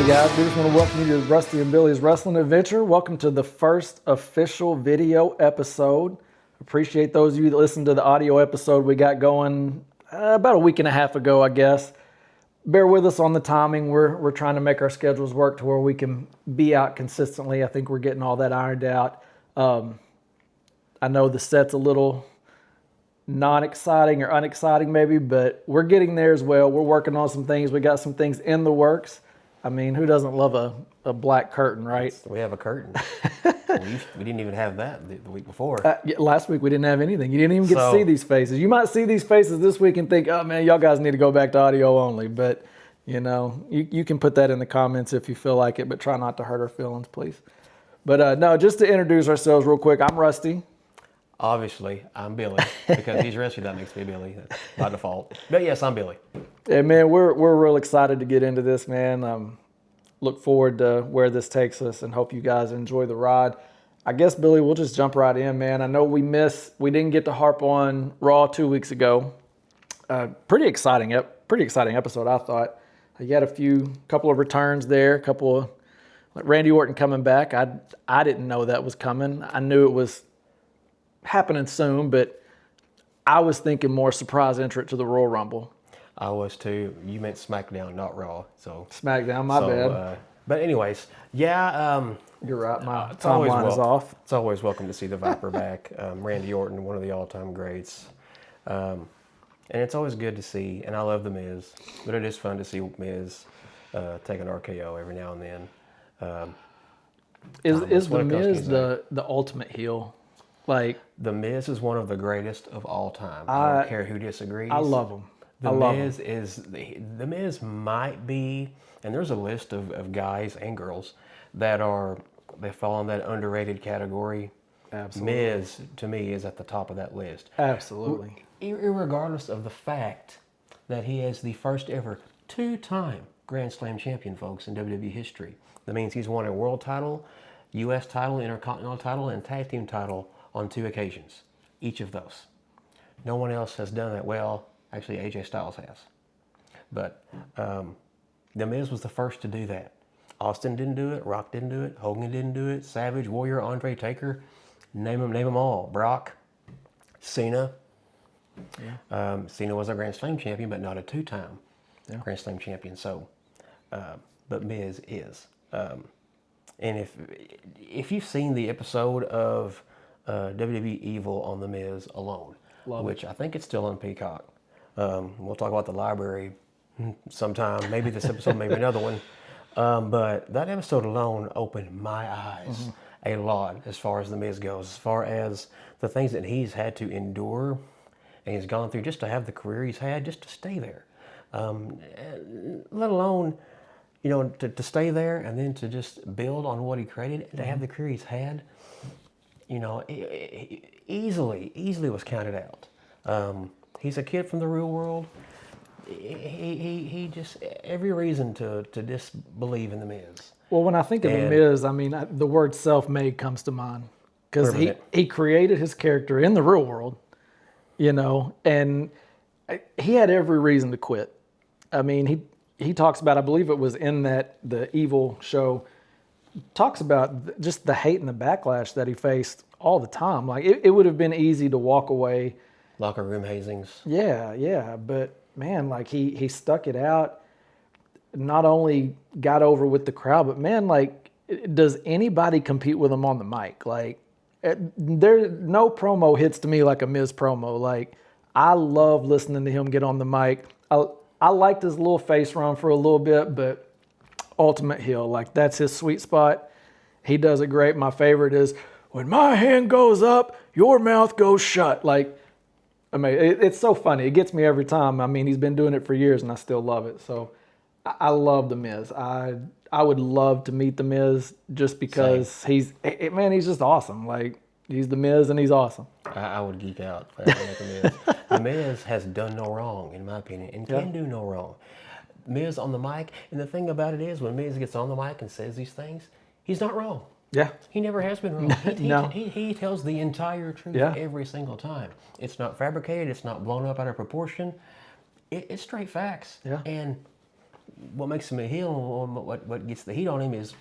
guys, we just want to welcome you to Rusty and Billy's Wrestling Adventure. Welcome to the first official video episode. Appreciate those of you that listened to the audio episode we got going about a week and a half ago, I guess. Bear with us on the timing. We're trying to make our schedules work to where we can be out consistently. I think we're getting all that ironed out. I know the set's a little non-exciting or unexciting maybe, but we're getting there as well. We're working on some things. We got some things in the works. I mean, who doesn't love a black curtain, right? We have a curtain. we didn't even have that the week before. Last week we didn't have anything. You didn't even get to see these faces. You might see these faces this week and think, oh man, y'all guys need to go back to audio only. But, you know, you can put that in the comments if you feel like it, but try not to hurt our feelings, please. But no, just to introduce ourselves real quick, I'm Rusty. Obviously, I'm Billy, because he's Rusty, that makes me Billy by default. But yes, I'm Billy. And man, we're real excited to get into this, man. Look forward to where this takes us and hope you guys enjoy the ride. I guess, Billy, we'll just jump right in, man. I know we didn't get to harp on Raw 2 weeks ago. Pretty exciting episode, I thought. You had couple of returns there, like Randy Orton coming back. I didn't know that was coming. I knew it was happening soon, but I was thinking more surprise entrant to the Royal Rumble. I was too. You meant SmackDown, not Raw. So SmackDown, my bad. But anyways, yeah. You're right, my timeline is off. It's always welcome to see the Viper back. Randy Orton, one of the all-time greats. And it's always good to see, and I love The Miz, but it is fun to see Miz take an RKO every now and then. Is The Miz the ultimate heel? Like, The Miz is one of the greatest of all time. I don't care who disagrees. I love him. The Miz might be, and there's a list of guys and girls that fall in that underrated category. Absolutely. Miz, to me, is at the top of that list. Absolutely. Irregardless of the fact that he is the first ever two-time Grand Slam champion, folks, in WWE history. That means he's won a world title, U.S. title, Intercontinental title, and tag team title on 2 occasions, each of those. No one else has done that. Well, actually AJ Styles has. But The Miz was the first to do that. Austin didn't do it, Rock didn't do it, Hogan didn't do it, Savage, Warrior, Andre, Taker, name them all. Brock, Cena. Yeah. Cena was a Grand Slam champion, but not a 2-time Grand Slam champion. So, but Miz is. And if you've seen the episode of WWE Evil on The Miz alone, which I think it's still on Peacock. We'll talk about the library sometime, maybe this episode, maybe another one. But that episode alone opened my eyes a lot as far as The Miz goes, as far as the things that he's had to endure and he's gone through just to have the career he's had, just to stay there. Let alone, you know, to stay there and then to just build on what he created and to have the career he's had. You know, easily was counted out. He's a kid from the real world. He just, every reason to disbelieve in The Miz. Well, when I think of The Miz, I mean, the word self-made comes to mind. Because he created his character in the real world, you know, and he had every reason to quit. I mean, he talks about, I believe it was in the Evil show, talks about just the hate and the backlash that he faced all the time. Like, it would have been easy to walk away. Locker room hazings. Yeah. But, man, like, he stuck it out. Not only got over with the crowd, but, man, like, does anybody compete with him on the mic? Like, no promo hits to me like a Miz promo. Like, I love listening to him get on the mic. I liked his little face run for a little bit, but ultimate heel, like, that's his sweet spot. He does it great. My favorite is, when my hand goes up, your mouth goes shut. Like, I mean, it's so funny. It gets me every time. I mean, he's been doing it for years, and I still love it. So I love The Miz. I would love to meet The Miz just because he's just awesome. Like, he's The Miz, and he's awesome. I would geek out if I met The Miz. The Miz has done no wrong, in my opinion, and can do no wrong. Miz on the mic, and the thing about it is, when Miz gets on the mic and says these things, he's not wrong. Yeah. He never has been wrong. He tells the entire truth every single time. It's not fabricated. It's not blown up out of proportion. It's straight facts. Yeah. And what makes him a heel, what gets the heat on him is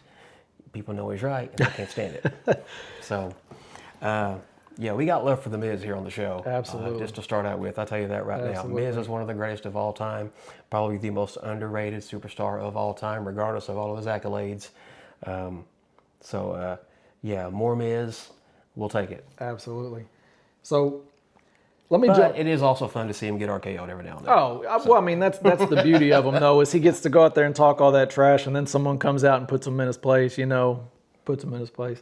people know he's right and they can't stand it. So, yeah, we got love for the Miz here on the show. Absolutely. Just to start out with, I'll tell you that right Absolutely. now. Miz is one of the greatest of all time, probably the most underrated superstar of all time, regardless of all of his accolades. Yeah, more Miz, we'll take it. Absolutely. So let me But jump. it is also fun to see him get RKO'd every now and then. Well, I mean, that's the beauty of him, though, is he gets to go out there and talk all that trash, and then someone comes out and puts him in his place, puts him in his place.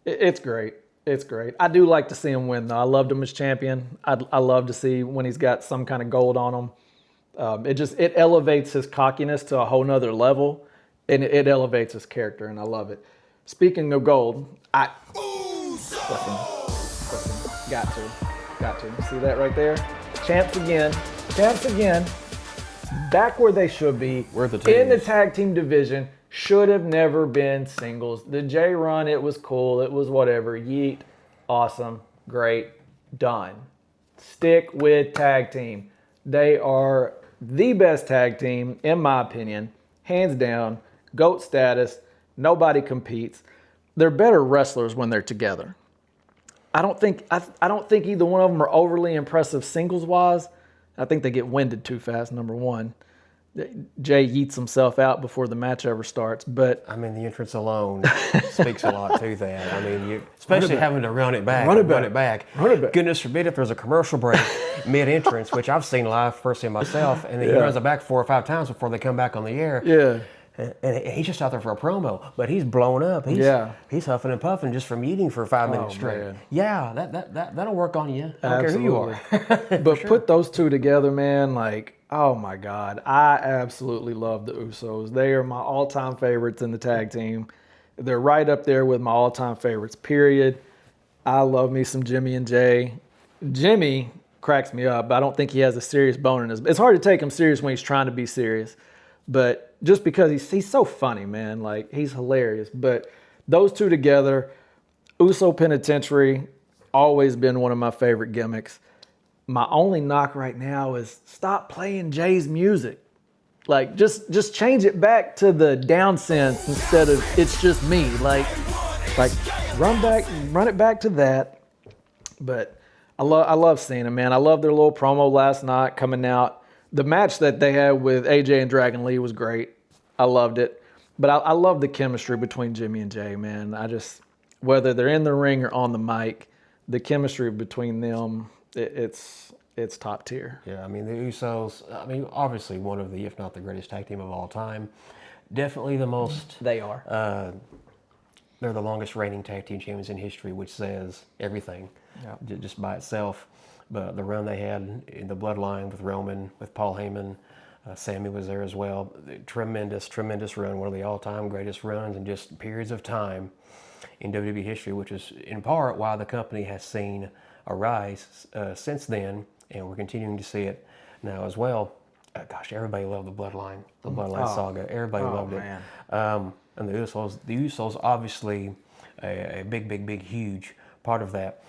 It's great. It's great. I do like to see him win, though. I loved him as champion. I love to see when he's got some kind of gold on him. It elevates his cockiness to a whole nother level, and it elevates his character, and I love it. Speaking of gold, listen, got to. See that right there? Champs again. Back where they should be. Where the in the teams. tag team division. Should have never been singles. The J run, it was cool. It was whatever. Yeet. Awesome. Great. Done. Stick with tag team. They are the best tag team, in my opinion. Hands down. GOAT status. Nobody competes. They're better wrestlers when they're together. I don't think either one of them are overly impressive singles wise. I think they get winded too fast, number one. Jay yeets himself out before the match ever starts. But I mean, the entrance alone speaks a lot to that. I mean, especially back. having to run it back. Run it back. Goodness forbid if there's a commercial break mid-entrance, which I've seen live personally myself, and then he Yeah. runs it back 4 or 5 times before they come back on the air. yeah, And he's just out there for a promo, but he's blowing up. He's huffing and puffing just from eating for 5 minutes straight. man. Yeah, that'll work on you. I don't care who you are. But put those two together, man, like, oh my God. I absolutely love the Usos. They are my all-time favorites in the tag team. They're right up there with my all-time favorites, period. I love me some Jimmy and Jay. Jimmy cracks me up, but I don't think he has a serious bone in his... It's hard to take him serious when he's trying to be serious. But just because he's so funny, man. Like, he's hilarious. But those two together, Uso Penitentiary, always been one of my favorite gimmicks. My only knock right now is stop playing Jay's music. Like, just change it back to the down sense instead of it's just me. Like run it back to that. But I love seeing them, man. I love their little promo last night coming out. The match that they had with AJ and Dragon Lee was great. I loved it. But I love the chemistry between Jimmy and Jay, man. Whether they're in the ring or on the mic, the chemistry between them, it's top tier. Yeah, I mean, the Usos, obviously one of the, if not the greatest tag team of all time. Definitely the most. They are. They're the longest reigning tag team champions in history, which says everything just by itself. But the run they had in the bloodline with Roman, with Paul Heyman, Sammy was there as well. Tremendous, tremendous run. One of the all-time greatest runs in just periods of time in WWE history, which is in part why the company has seen a rise since then, and we're continuing to see it now as well. Gosh, everybody loved the Bloodline, saga. Everybody loved man. it. And the Usos obviously a big, huge part of that.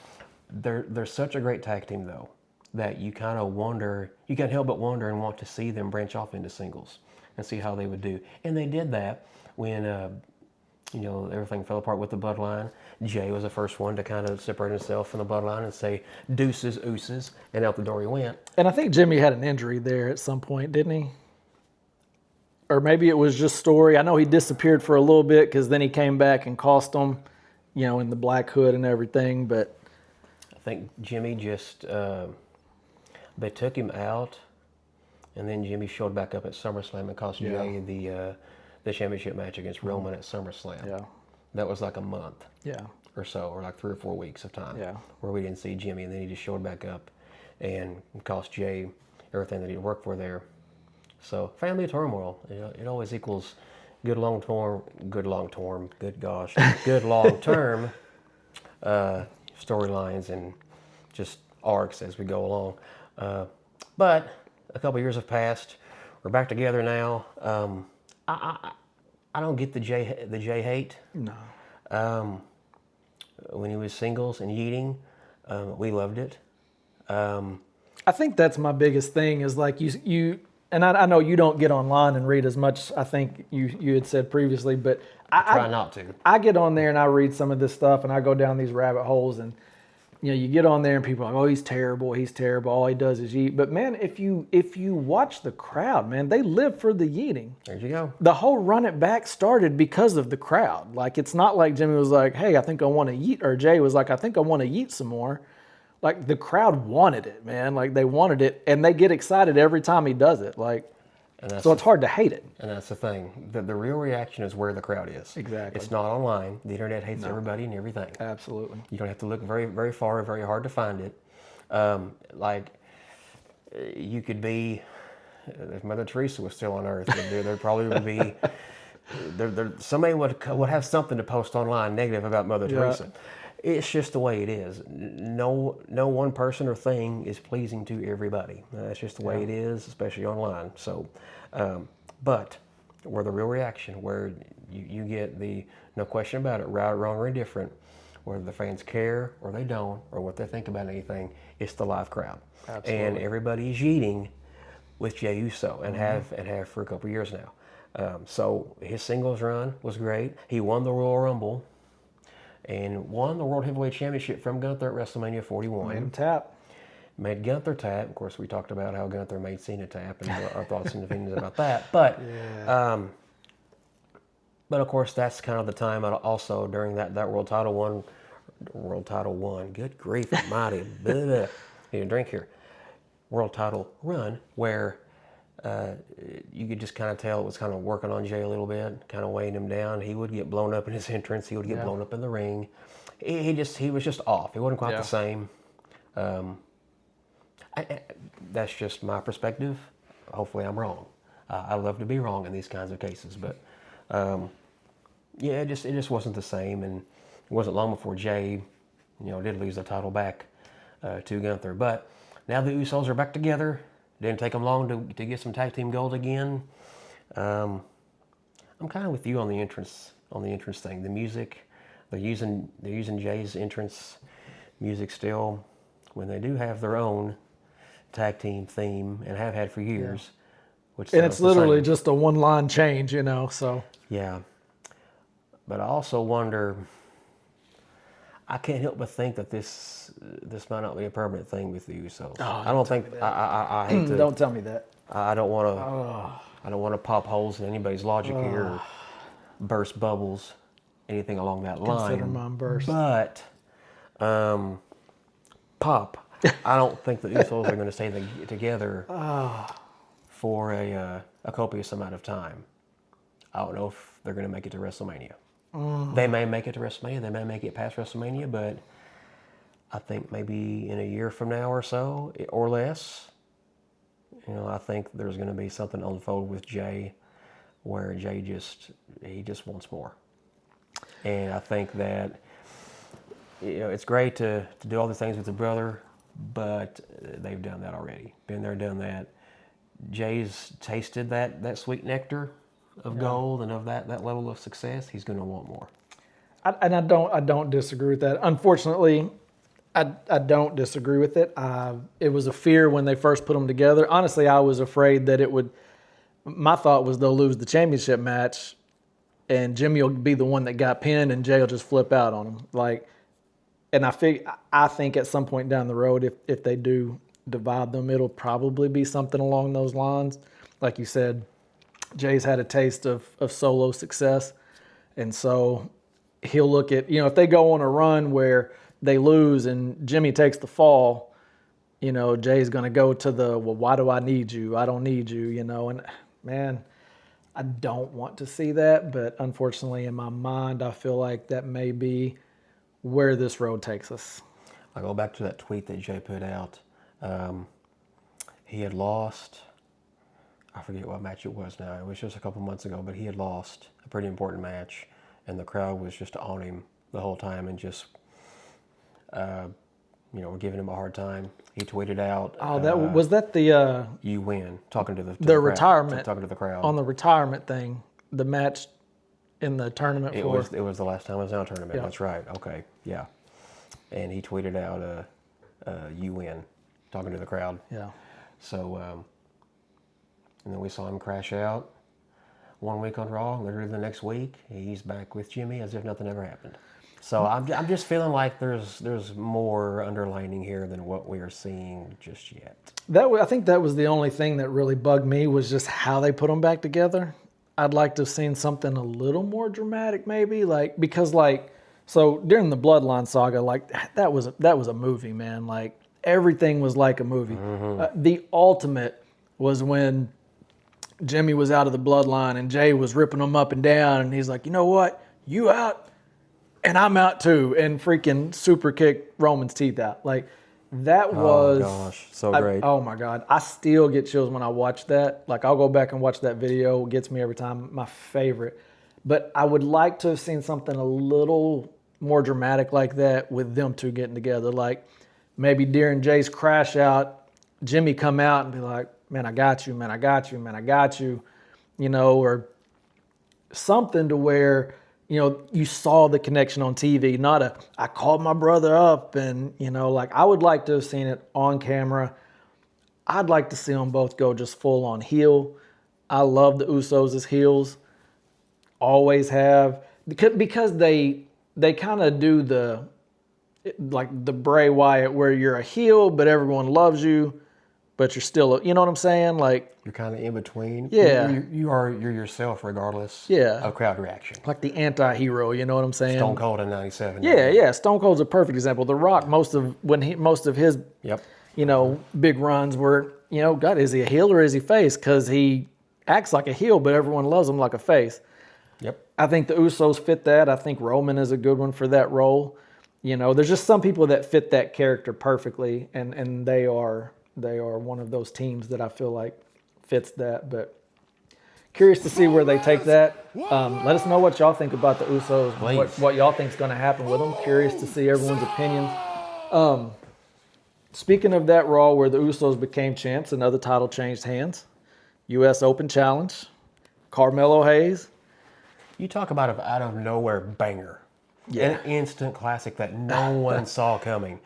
They're such a great tag team, though, that you kind of wonder, you can't help but wonder and want to see them branch off into singles and see how they would do. And they did that when, everything fell apart with the Bloodline. Jay was the first one to kind of separate himself from the Bloodline and say, deuces, ooses, and out the door he went. And I think Jimmy had an injury there at some point, didn't he? Or maybe it was just story. I know he disappeared for a little bit because then he came back and cost them, in the black hood and everything, but... I think Jimmy just, they took him out, and then Jimmy showed back up at SummerSlam and cost Jay the championship match against Roman at SummerSlam. Yeah. That was like a month Yeah. or so, or like 3 or 4 weeks of time Yeah. where we didn't see Jimmy, and then he just showed back up and cost Jay everything that he'd worked for there. So family turmoil, it always equals good long-term, good long-term storylines and just arcs as we go along. But a couple years have passed. We're back together now. I don't get the Jay hate. No. When he was singles and yeeting, we loved it. I think that's my biggest thing is like you and I know you don't get online and read as much. I think you had said previously, but Try not to. I get on there and I read some of this stuff and I go down these rabbit holes and you get on there and people are like, oh, he's terrible, all he does is yeet. But man, if you watch the crowd, man, they live for the yeeting. There you go. The whole run it back started because of the crowd. Like, it's not like Jimmy was like, hey, I think I want to yeet, or Jay was like, I think I want to yeet some more. Like, the crowd wanted it, man. Like, they wanted it, and they get excited every time he does it. Like, so it's hard to hate it. And that's the thing. The real reaction is where the crowd is. Exactly. It's not online. The internet hates everybody and everything. Absolutely. You don't have to look very, very far or very hard to find it. You could be, if Mother Teresa was still on Earth, there probably would be, somebody would have something to post online negative about Mother Teresa. It's just the way it is. No one person or thing is pleasing to everybody. That's just the way it is, especially online. So, but where the real reaction, where you get the no question about it, right, wrong, or indifferent, whether the fans care or they don't, or what they think about anything, it's the live crowd. Absolutely. And everybody is yeeting with Jey Uso and have for a couple of years now. So his singles run was great. He won the Royal Rumble and won the World Heavyweight Championship from Gunther at WrestleMania 41. Made him tap. Made Gunther tap. Of course, we talked about how Gunther made Cena tap and our thoughts and opinions about that. But, but of course, that's kind of the time also during that World Title one. Good grief, almighty. Need a drink here. World Title run where you could just kind of tell it was kind of working on Jey a little bit, kind of weighing him down. He would get blown up in his entrance. He would get blown up in the ring. He was just off. He wasn't quite the same. That's just my perspective. Hopefully I'm wrong. I love to be wrong in these kinds of cases, but it just wasn't the same, and it wasn't long before Jey, did lose the title back to Gunther. But now the Usos are back together. Didn't take them long to get some tag team gold again. I'm kind of with you on the entrance thing. The music, they're using Jay's entrance music still when they do have their own tag team theme and have had for years. Which and it's literally just a one-line change, so. Yeah. But I also wonder, I can't help but think that this might not be a permanent thing with the Usos. Oh, I don't think I hate to. Don't tell me that. I don't want to. I don't want to pop holes in anybody's logic here, or burst bubbles, anything along that line. Consider mine burst. But, Pop, I don't think the Usos are going to stay together for a copious amount of time. I don't know if they're going to make it to WrestleMania. They may make it to WrestleMania. They may make it past WrestleMania, but I think maybe in a year from now or so, or less, I think there's going to be something unfold with Jey where Jey just wants more. And I think that, it's great to do all the things with the brother, but they've done that already. Been there, done that. Jay's tasted that sweet nectar of gold and of that level of success. He's going to want more. I don't disagree with that. Unfortunately, I don't disagree with it. It was a fear when they first put them together. Honestly, I was afraid that it would. My thought was they'll lose the championship match, and Jimmy will be the one that got pinned, and Jay will just flip out on him. And I think at some point down the road, if they do divide them, it'll probably be something along those lines. Like you said, Jay's had a taste of solo success, and so he'll look at, if they go on a run where they lose and Jimmy takes the fall, Jay's going to go to why do I need you? I don't need you, and man, I don't want to see that, but unfortunately in my mind, I feel like that may be where this road takes us. I go back to that tweet that Jay put out. He had lost, I forget what match it was now. It was just a couple months ago, but he had lost a pretty important match, and the crowd was just on him the whole time and just, were giving him a hard time. He tweeted out. Oh, was that the you win, talking to the crowd, retirement, talking to the crowd on the retirement thing, the match in the tournament. It was the last time it was in a tournament. Yeah. That's right. Okay, yeah. And he tweeted out, "You win," talking to the crowd. Yeah. So and then we saw him crash out 1 week on Raw. Literally the next week, he's back with Jimmy as if nothing ever happened. So I'm just feeling like there's more underlining here than what we are seeing just yet. I think that was the only thing that really bugged me was just how they put them back together. I'd like to have seen something a little more dramatic, maybe, because so during the Bloodline saga, that was a movie, man. Like everything was like a movie. The ultimate was when Jimmy was out of the Bloodline and Jay was ripping him up and down, and he's like, you know what, you out. And I'm out too, and freaking super kick Roman's teeth out. Like that was, oh gosh, so great. Oh my God, I still get chills when I watch that. Like I'll go back and watch that video. It gets me every time. My favorite. But I would like to have seen something a little more dramatic like that with them two getting together. Like maybe during Jay's crash out, Jimmy come out and be like, "Man, I got you. Man, I got you. Man, I got you." You know, or something to where, you know, you saw the connection on TV, not I called my brother up and, you know, like I would like to have seen it on camera. I'd like to see them both go just full on heel. I love the Usos as heels. Always have. Because they kind of do the Bray Wyatt where you're a heel, but everyone loves you, but you're still, you know what I'm saying? Like, you're kind of in between. Yeah. You're yourself regardless Yeah. of crowd reaction. like the anti-hero, you know what I'm saying? Stone Cold in 97. Yeah. Stone Cold's a perfect example. The Rock, most of his, Yep. you know, big runs were, you know, God, is he a heel or is he face? Because he acts like a heel, but everyone loves him like a face. Yep. I think the Usos fit that. I think Roman is a good one for that role. You know, there's just some people that fit that character perfectly, and they are one of those teams that I feel like fits that. But curious to see where they take that. Let us know what y'all think about the Usos, what y'all think is going to happen with them. Curious to see everyone's opinions. Speaking of that Raw where the Usos became champs, another title changed hands. U.S. Open Challenge. Carmelo Hayes. You talk about an out of nowhere banger. Yeah. An instant classic that no one saw coming.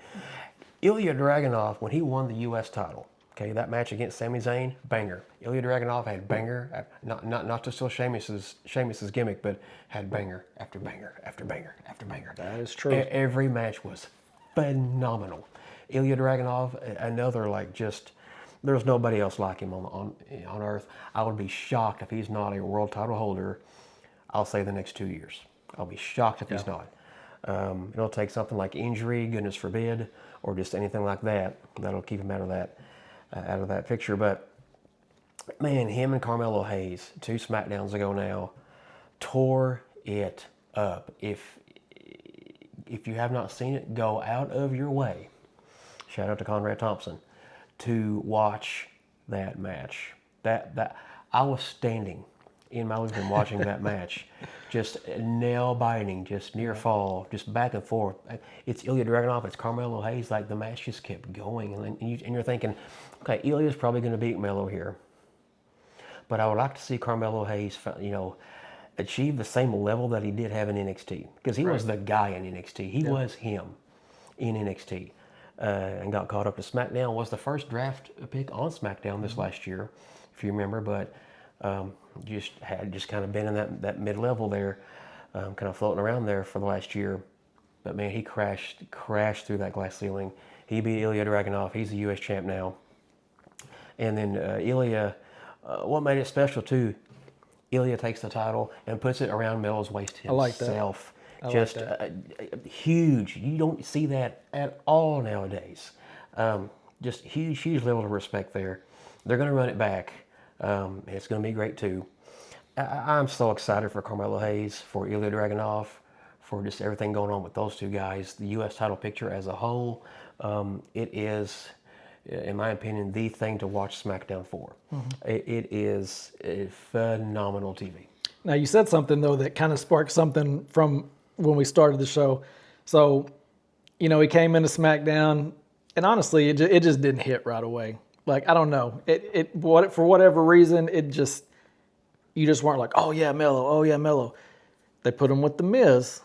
Ilya Dragunov, when he won the U.S. title, okay, that match against Sami Zayn, banger. Ilya Dragunov had banger, not to steal Sheamus's gimmick, but had banger after banger after banger after banger. That is true. Every match was phenomenal. Ilya Dragunov, another there's nobody else like him on earth. I would be shocked if he's not a world title holder. I'll say the next 2 years. I'll be shocked if he's not. It'll take something like injury, goodness forbid, or just anything like that that'll keep him out of that picture. But man, him and Carmelo Hayes, 2 SmackDowns ago now, tore it up. If you have not seen it, go out of your way. Shout out to Conrad Thompson to watch that match. That I was standing in my living room watching that match, just nail biting, just near fall, just back and forth. It's Ilya Dragunov, it's Carmelo Hayes. Like the match just kept going, and you're thinking, okay, Ilya's probably going to beat Melo here, but I would like to see Carmelo Hayes, you know, achieve the same level that he did have in NXT, because he was the guy in NXT. He was him in NXT, and got caught up to SmackDown. Was the first draft pick on SmackDown this last year, if you remember, but. Just kind of been in that mid-level there, kind of floating around there for the last year. But man, he crashed through that glass ceiling. He beat Ilya Dragunov. He's the U.S. champ now. And then Ilya, what made it special too, Ilya takes the title and puts it around Melo's waist himself. I like that. Just huge. You don't see that at all nowadays. Just huge level of respect there. They're going to run it back. It's going to be great too. I'm so excited for Carmelo Hayes, for Ilya Dragunov, for just everything going on with those two guys. The U.S. title picture as a whole, it is, in my opinion, the thing to watch SmackDown for. It is a phenomenal TV. Now, you said something, though, that kind of sparked something from when we started the show. So, you know, he came into SmackDown, and honestly, it just didn't hit right away. Like, I don't know. For whatever reason, you just weren't like, oh, yeah, Melo. They put him with The Miz.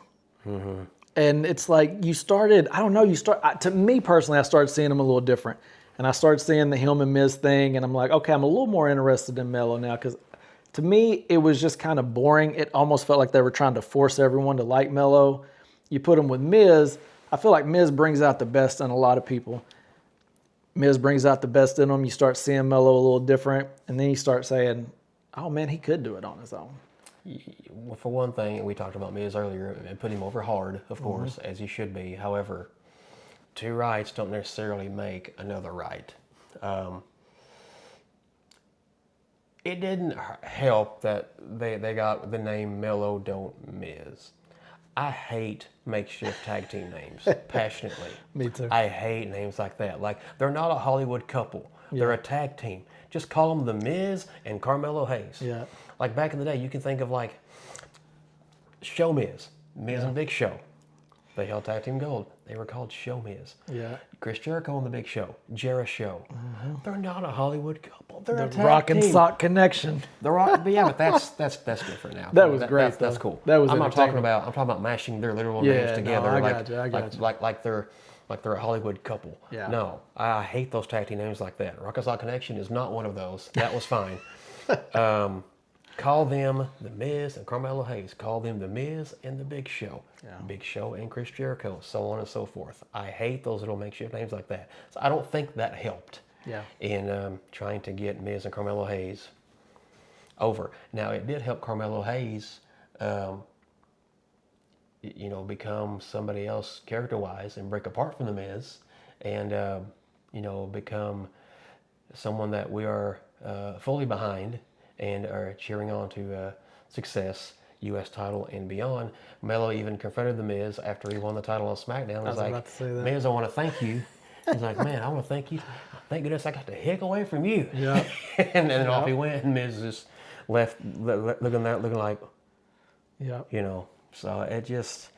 And it's like to me personally, I started seeing him a little different. And I started seeing the him and Miz thing, and I'm like, okay, I'm a little more interested in Melo now because to me, it was just kind of boring. It almost felt like they were trying to force everyone to like Melo. You put him with Miz, I feel like Miz brings out the best in a lot of people. Miz brings out the best in them. You start seeing Melo a little different, and then you start saying, oh man, he could do it on his own. Well, for one thing, we talked about Miz earlier and put him over hard, of course, as he should be. However, two rights don't necessarily make another right. It didn't help that they got the name Melo Don't Miz. I hate makeshift tag team names passionately. Me too. I hate names like that. Like, they're not a Hollywood couple. They're a tag team. Just call them The Miz and Carmelo Hayes. Yeah. Like back in the day, you can think of like Show Miz and Big Show. They held tag team gold. They were called Show Miz. Yeah. Chris Jericho and the Big Show, Jeri-Show. They're not a Hollywood couple. They're a The tag Rock and team. Sock connection. The Rock, but yeah, but that's different now. That was great, That's though. cool. That was I'm entertaining. talking about mashing their literal Yeah, names no, together. I like, got you, I got you. Like they're a Hollywood couple. Yeah. No, I hate those tag team names like that. Rock and Sock Connection is not one of those. That was fine. Call them The Miz and Carmelo Hayes. Call them The Miz and the Big Show. Yeah. Big Show and Chris Jericho, so on and so forth. I hate those little makeshift names like that. So I don't think that helped Yeah. in trying to get Miz and Carmelo Hayes over. Now, it did help Carmelo Hayes, become somebody else character-wise and break apart from The Miz and, become someone that we are fully behind and are cheering on to success, U.S. title and beyond. Melo even confronted The Miz after he won the title on SmackDown. I was about to say that. Miz, I want to thank you. He's like, man, I want to thank you. Thank goodness I got the heck away from you. Yeah. And then off he went, and Miz just left looking like, Yeah. So it just,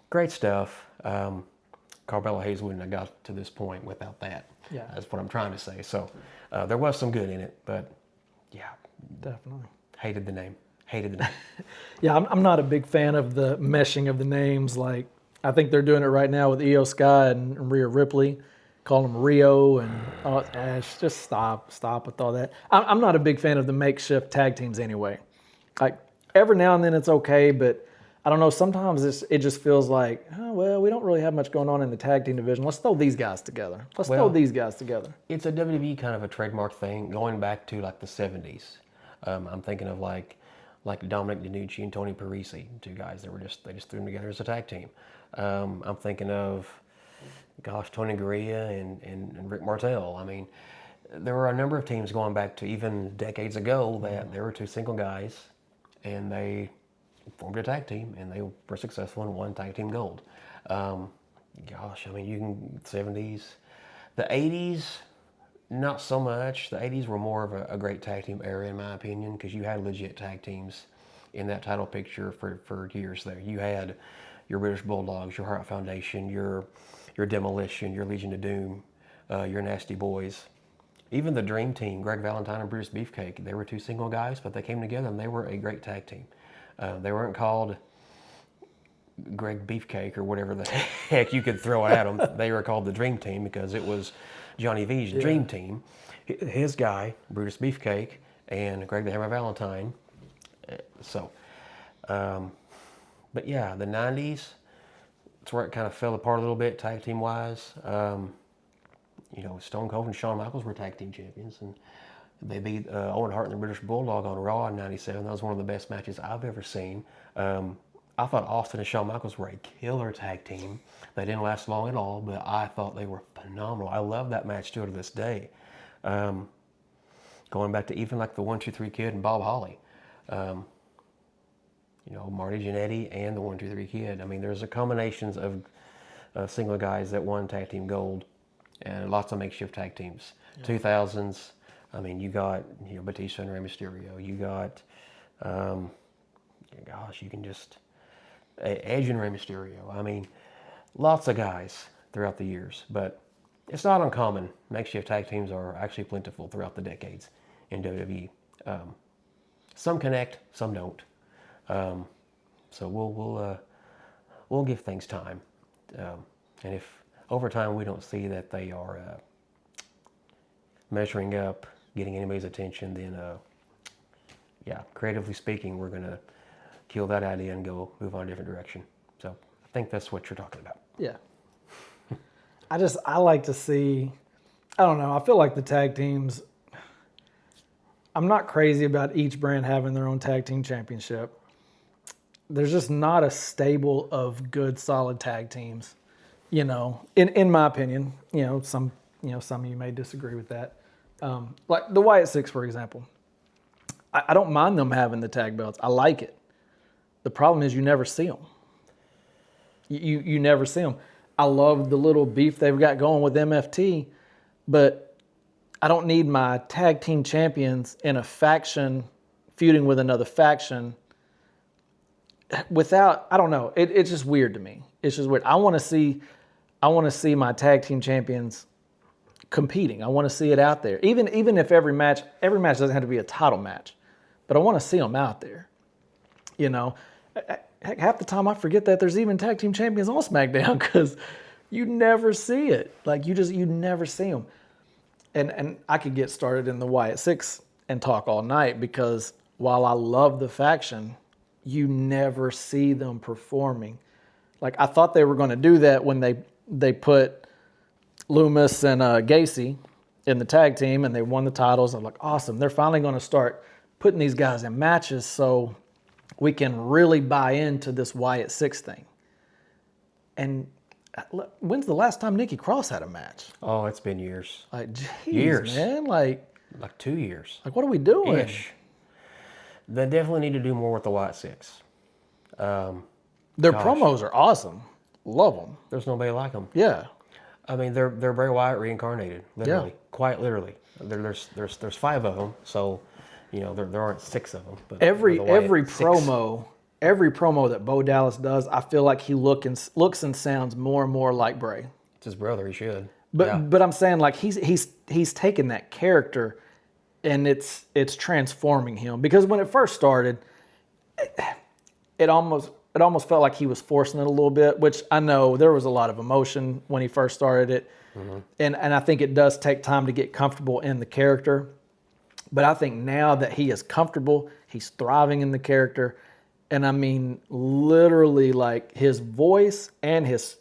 great stuff. Carmelo Hayes wouldn't have got to this point without that. Yeah. That's what I'm trying to say. So there was some good in it, but yeah, Definitely. hated the name. Hated the name. Yeah, I'm not a big fan of the meshing of the names. Like, I think they're doing it right now with Io Sky and Rhea Ripley, calling them Rio and Ash. Just stop with all that. I'm not a big fan of the makeshift tag teams anyway. Like, every now and then it's okay, but I don't know. Sometimes it just feels like, oh, well, we don't really have much going on in the tag team division. Let's throw these guys together. It's a WWE kind of a trademark thing going back to like the 70s. I'm thinking of like Dominic DeNucci and Tony Parisi, two guys that they just threw them together as a tag team. I'm thinking of, Tony Garea and Rick Martel. I mean, there were a number of teams going back to even decades ago that there were two single guys and they formed a tag team and they were successful and won tag team gold. I mean, you can 70s, the 80s. Not so much. The 80s were more of a great tag team era, in my opinion, because you had legit tag teams in that title picture for years there. You had your British Bulldogs, your Heart Foundation, your Demolition, your Legion of Doom, your Nasty Boys. Even the Dream Team, Greg Valentine and Brutus Beefcake, they were two single guys, but they came together and they were a great tag team. They weren't called Greg Beefcake or whatever the heck you could throw at them. They were called the Dream Team because it was Johnny V's dream team. His guy, Brutus Beefcake, and Greg the Hammer Valentine. But yeah, the 90s, that's where it kind of fell apart a little bit, tag team wise. Stone Cold and Shawn Michaels were tag team champions, and they beat Owen Hart and the British Bulldog on Raw in '97. That was one of the best matches I've ever seen. I thought Austin and Shawn Michaels were a killer tag team. They didn't last long at all, but I thought they were phenomenal. I love that match still to this day. Going back to even like the 1-2-3 Kid and Bob Holly. Marty Jannetty and the 1-2-3 Kid. I mean, there's a combinations of single guys that won tag team gold and lots of makeshift tag teams. Yeah. 2000s, I mean, you got Batista and Rey Mysterio. You got, you can just... Edge and Rey Mysterio. I mean, lots of guys throughout the years, but it's not uncommon. Makeshift tag teams are actually plentiful throughout the decades in WWE. Some connect, some don't. So we'll give things time, and if over time we don't see that they are measuring up, getting anybody's attention, then yeah, creatively speaking, we're gonna kill that idea and move on a different direction. So I think that's what you're talking about. Yeah. I like to see, I don't know, I feel like the tag teams, I'm not crazy about each brand having their own tag team championship. There's just not a stable of good, solid tag teams, in my opinion. Some of you may disagree with that. Like the Wyatt Six, for example. I don't mind them having the tag belts. I like it. The problem is you never see them. You never see them. I love the little beef they've got going with MFT, but I don't need my tag team champions in a faction feuding with another faction without, I don't know. It's just weird to me. It's just weird. I want to see my tag team champions competing. I want to see it out there. Even if every match doesn't have to be a title match, but I want to see them out there. Heck, half the time I forget that there's even tag team champions on SmackDown because you never see it. Like you never see them. And I could get started in the Wyatt Six and talk all night because while I love the faction, you never see them performing. Like I thought they were going to do that when they put Loomis and Gacy in the tag team and they won the titles. I'm like, awesome. They're finally going to start putting these guys in matches so we can really buy into this Wyatt Six thing. And when's the last time Nikki Cross had a match? Oh, it's been years. Like, geez, Years. man. Like 2 years. what are we doing? Ish. They definitely need to do more with the Wyatt Six. Their promos are awesome. Love them. There's nobody like them. Yeah. I mean, they're Bray Wyatt reincarnated, literally, Yeah. quite literally. There's 5 of them, so there aren't 6 of them. But Every the Wyatt Six. promo that Bo Dallas does, I feel like he looks and sounds more and more like Bray. It's his brother. He should. But Yeah. but I'm saying like he's taken that character and it's transforming him because when it first started, it almost felt like he was forcing it a little bit, which I know there was a lot of emotion when he first started it. Mm-hmm. And I think it does take time to get comfortable in the character. But I think now that he is comfortable, he's thriving in the character. And I mean, literally like his voice and his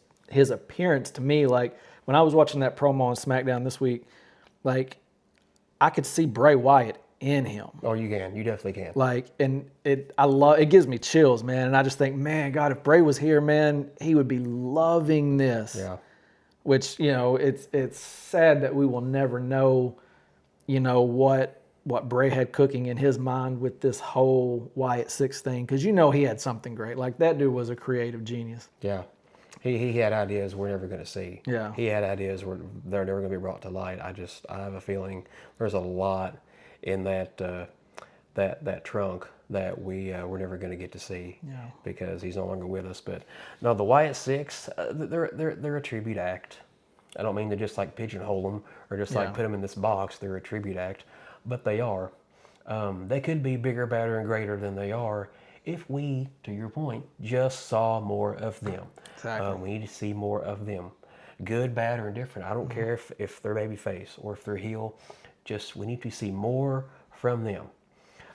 appearance to me, like when I was watching that promo on SmackDown this week, like I could see Bray Wyatt in him. Oh, you can. You definitely can. Like, and it gives me chills, man. And I just think, man, God, if Bray was here, man, he would be loving this. Yeah. Which, it's sad that we will never know, what Bray had cooking in his mind with this whole Wyatt Six thing. Because he had something great. Like, that dude was a creative genius. Yeah. He had ideas we're never going to see. Yeah. He had ideas they're never going to be brought to light. I have a feeling there's a lot in that trunk that we're never going to get to see. Yeah. Because he's no longer with us. But no, the Wyatt Six, they're a tribute act. I don't mean to just like pigeonhole them or just like put them in this box. They're a tribute act, but they are. They could be bigger, badder, and greater than they are if we, to your point, just saw more of them. Exactly. We need to see more of them. Good, bad, or indifferent. I don't care if they're babyface or if they're heel. Just we need to see more from them.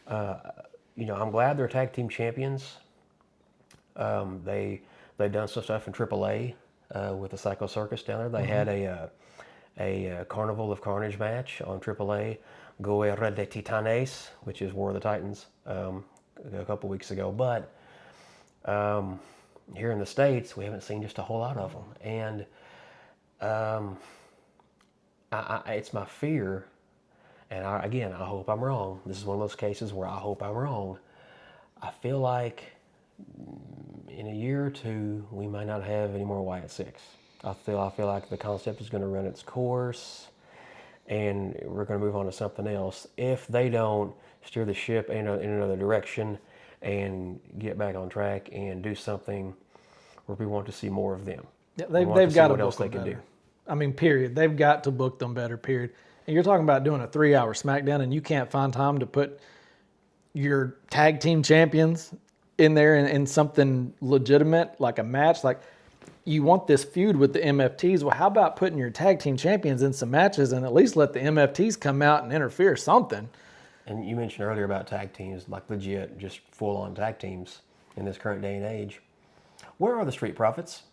I'm glad they're tag team champions. They've done some stuff in AAA with the Psycho Circus down there. They had a Carnival of Carnage match on AAA, Guerra de Titanes, which is War of the Titans, a couple weeks ago. But here in the States, we haven't seen just a whole lot of them. And it's my fear, and I hope I'm wrong. This is one of those cases where I hope I'm wrong. I feel like in a year or two, we might not have any more Wyatt Six. I feel like the concept is going to run its course, and we're going to move on to something else. If they don't steer the ship in another direction and get back on track and do something where we want to see more of them. Yeah, they've got to book them can better. do. I mean, period. They've got to book them better, period. And you're talking about doing a 3-hour SmackDown and you can't find time to put your tag team champions in there in something legitimate, like a match. Like, you want this feud with the MFTs. Well, how about putting your tag team champions in some matches and at least let the MFTs come out and interfere something? And you mentioned earlier about tag teams, like legit, just full-on tag teams in this current day and age. Where are the Street Profits?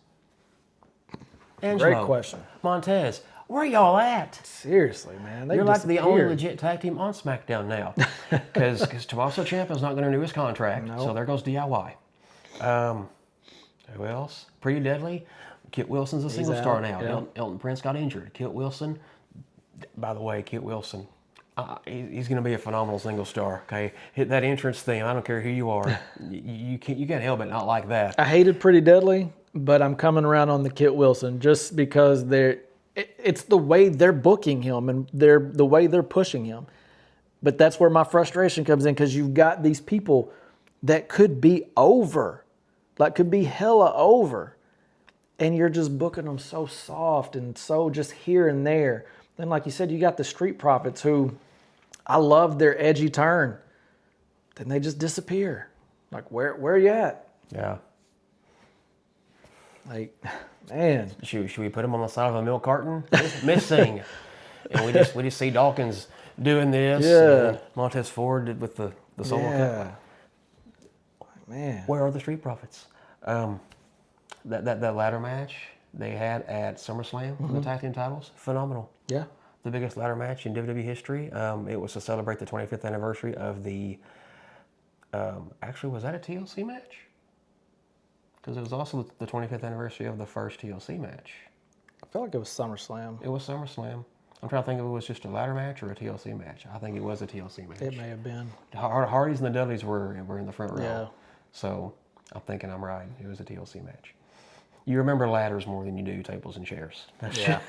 Angelo, Great question. Montez, where y'all at? Seriously, man. You're like the only legit tag team on SmackDown now. Because Tommaso Ciampa's not going to renew his contract, so there goes DIY. Who else? Pretty Deadly. Kit Wilson's a single star now. Yeah. Elton Prince got injured. Kit Wilson, by the way, he's going to be a phenomenal single star. Okay, hit that entrance theme. I don't care who you are. You can't help it not like that. I hated Pretty Deadly, but I'm coming around on the Kit Wilson just because it's the way they're booking him and the way they're pushing him. But that's where my frustration comes in, because you've got these people that could be over, like could be hella over, and you're just booking them so soft and so just here and there. Then, like you said, you got the Street Profits, who I love their edgy turn. Then they just disappear. Like, where are you at? Yeah. Like, man. Should we put him on the side of a milk carton? Missing. And we just see Dawkins doing this. Yeah. And Montez Ford did with the solo cut. Man. Where are the Street Profits? That ladder match they had at SummerSlam, the tag team titles, phenomenal. Yeah. The biggest ladder match in WWE history. It was to celebrate the 25th anniversary of the. Actually, was that a TLC match? Because it was also the 25th anniversary of the first TLC match. I feel like it was SummerSlam. It was SummerSlam. I'm trying to think if it was just a ladder match or a TLC match. I think it was a TLC match. It may have been. Hardys and the Dudleys were in the front row. Yeah. So I'm thinking I'm right. It was a TLC match. You remember ladders more than you do tables and chairs. Yeah.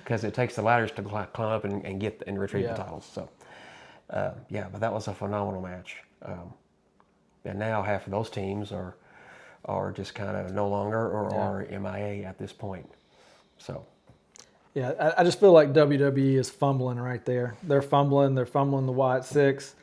Because it takes the ladders to climb up and get and retrieve Yeah. the titles. So, but that was a phenomenal match. And now half of those teams are just kind of no longer or are MIA at this point. So. Yeah, I just feel like WWE is fumbling right there. They're fumbling the Wyatt Six.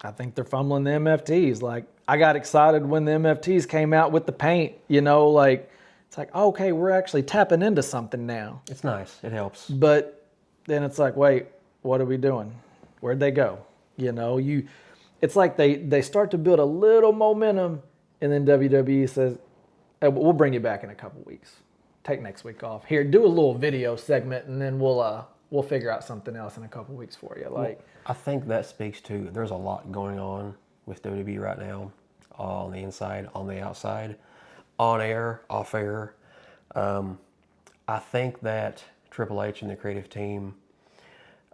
I think they're fumbling the MFTs. Like, I got excited when the MFTs came out with the paint, like, it's like, okay, we're actually tapping into something now. It's nice. It helps. But then it's like, wait, what are we doing? Where'd they go? It's like they start to build a little momentum, and then WWE says, hey, we'll bring you back in a couple weeks. Take next week off. Here, do a little video segment, and then we'll figure out something else in a couple weeks for you. Like, I think that speaks to there's a lot going on with WWE right now, on the inside, on the outside, on air, off air. I think that Triple H and the creative team,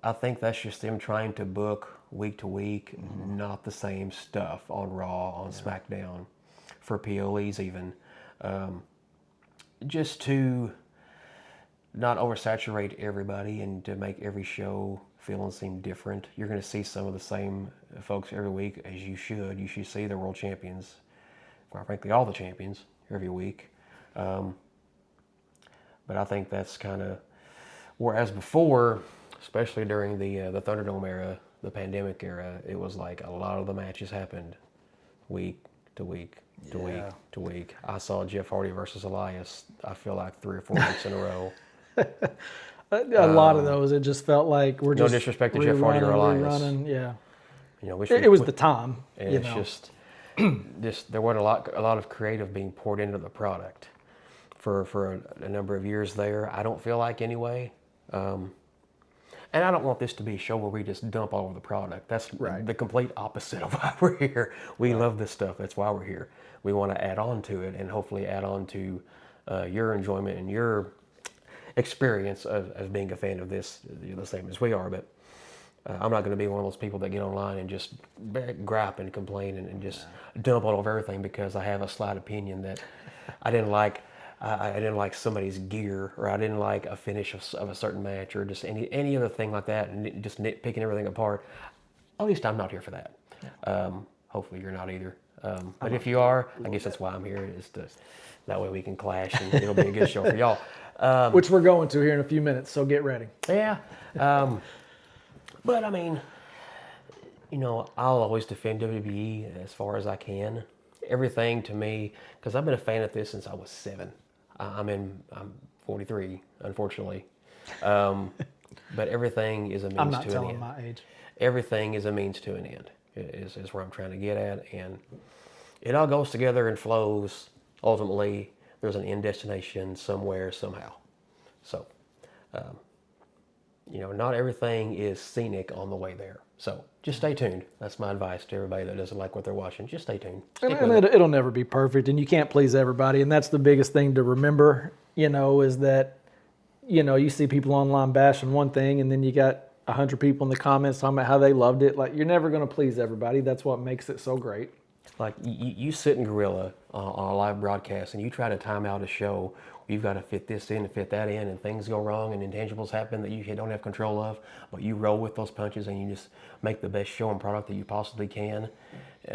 I think that's just them trying to book week to week, not the same stuff on Raw, on SmackDown, for PLEs even. Just to not oversaturate everybody and to make every show feel and seem different. You're going to see some of the same folks every week, as you should. You should see the world champions, quite frankly, all the champions every week. But I think that's kind of, whereas before, especially during the Thunderdome era, the pandemic era, it was like a lot of the matches happened week to week to week to week. I saw Jeff Hardy versus Elias, I feel like 3 or 4 weeks in a row. a lot of those, it just felt like we're No just disrespect to Jeff Hardy or Elias. Yeah. It was the time. And it's just there wasn't a lot of creative being poured into the product for a number of years there. I don't feel like, anyway. And I don't want this to be a show where we just dump all over the product. That's the complete opposite of why we're here. We love this stuff. That's why we're here. We want to add on to it and hopefully add on to your enjoyment and your experience of being a fan of this, the same as we are. But I'm not going to be one of those people that get online and just gripe and complain and just dump all over everything because I have a slight opinion that I didn't like. I didn't like somebody's gear, or I didn't like a finish of a certain match, or just any other thing like that, and just nitpicking everything apart. At least I'm not here for that. Hopefully you're not either. But if you are, I guess that's why I'm here, is to, that way we can clash, and it'll be a good show for y'all. Which we're going to here in a few minutes, so get ready. Yeah. But I mean, I'll always defend WWE as far as I can. Everything to me, because I've been a fan of this since I was 7. I'm 43, unfortunately. But everything is a I'm means not to an telling end. my age. Everything is a means to an end, is where I'm trying to get at. And it all goes together and flows. Ultimately, there's an end destination somewhere, somehow. So, not everything is scenic on the way there. So just stay tuned. That's my advice to everybody that doesn't like what they're watching. Just stay tuned. Stick And with it. it'll never be perfect, and you can't please everybody. And that's the biggest thing to remember, is that, you see people online bashing one thing, and then you got 100 people in the comments talking about how they loved it. Like, you're never going to please everybody. That's what makes it so great. Like you sit in Gorilla on a live broadcast and you try to time out a show. You've got to fit this in and fit that in, and things go wrong and intangibles happen that you don't have control of. But you roll with those punches and you just make the best show and product that you possibly can.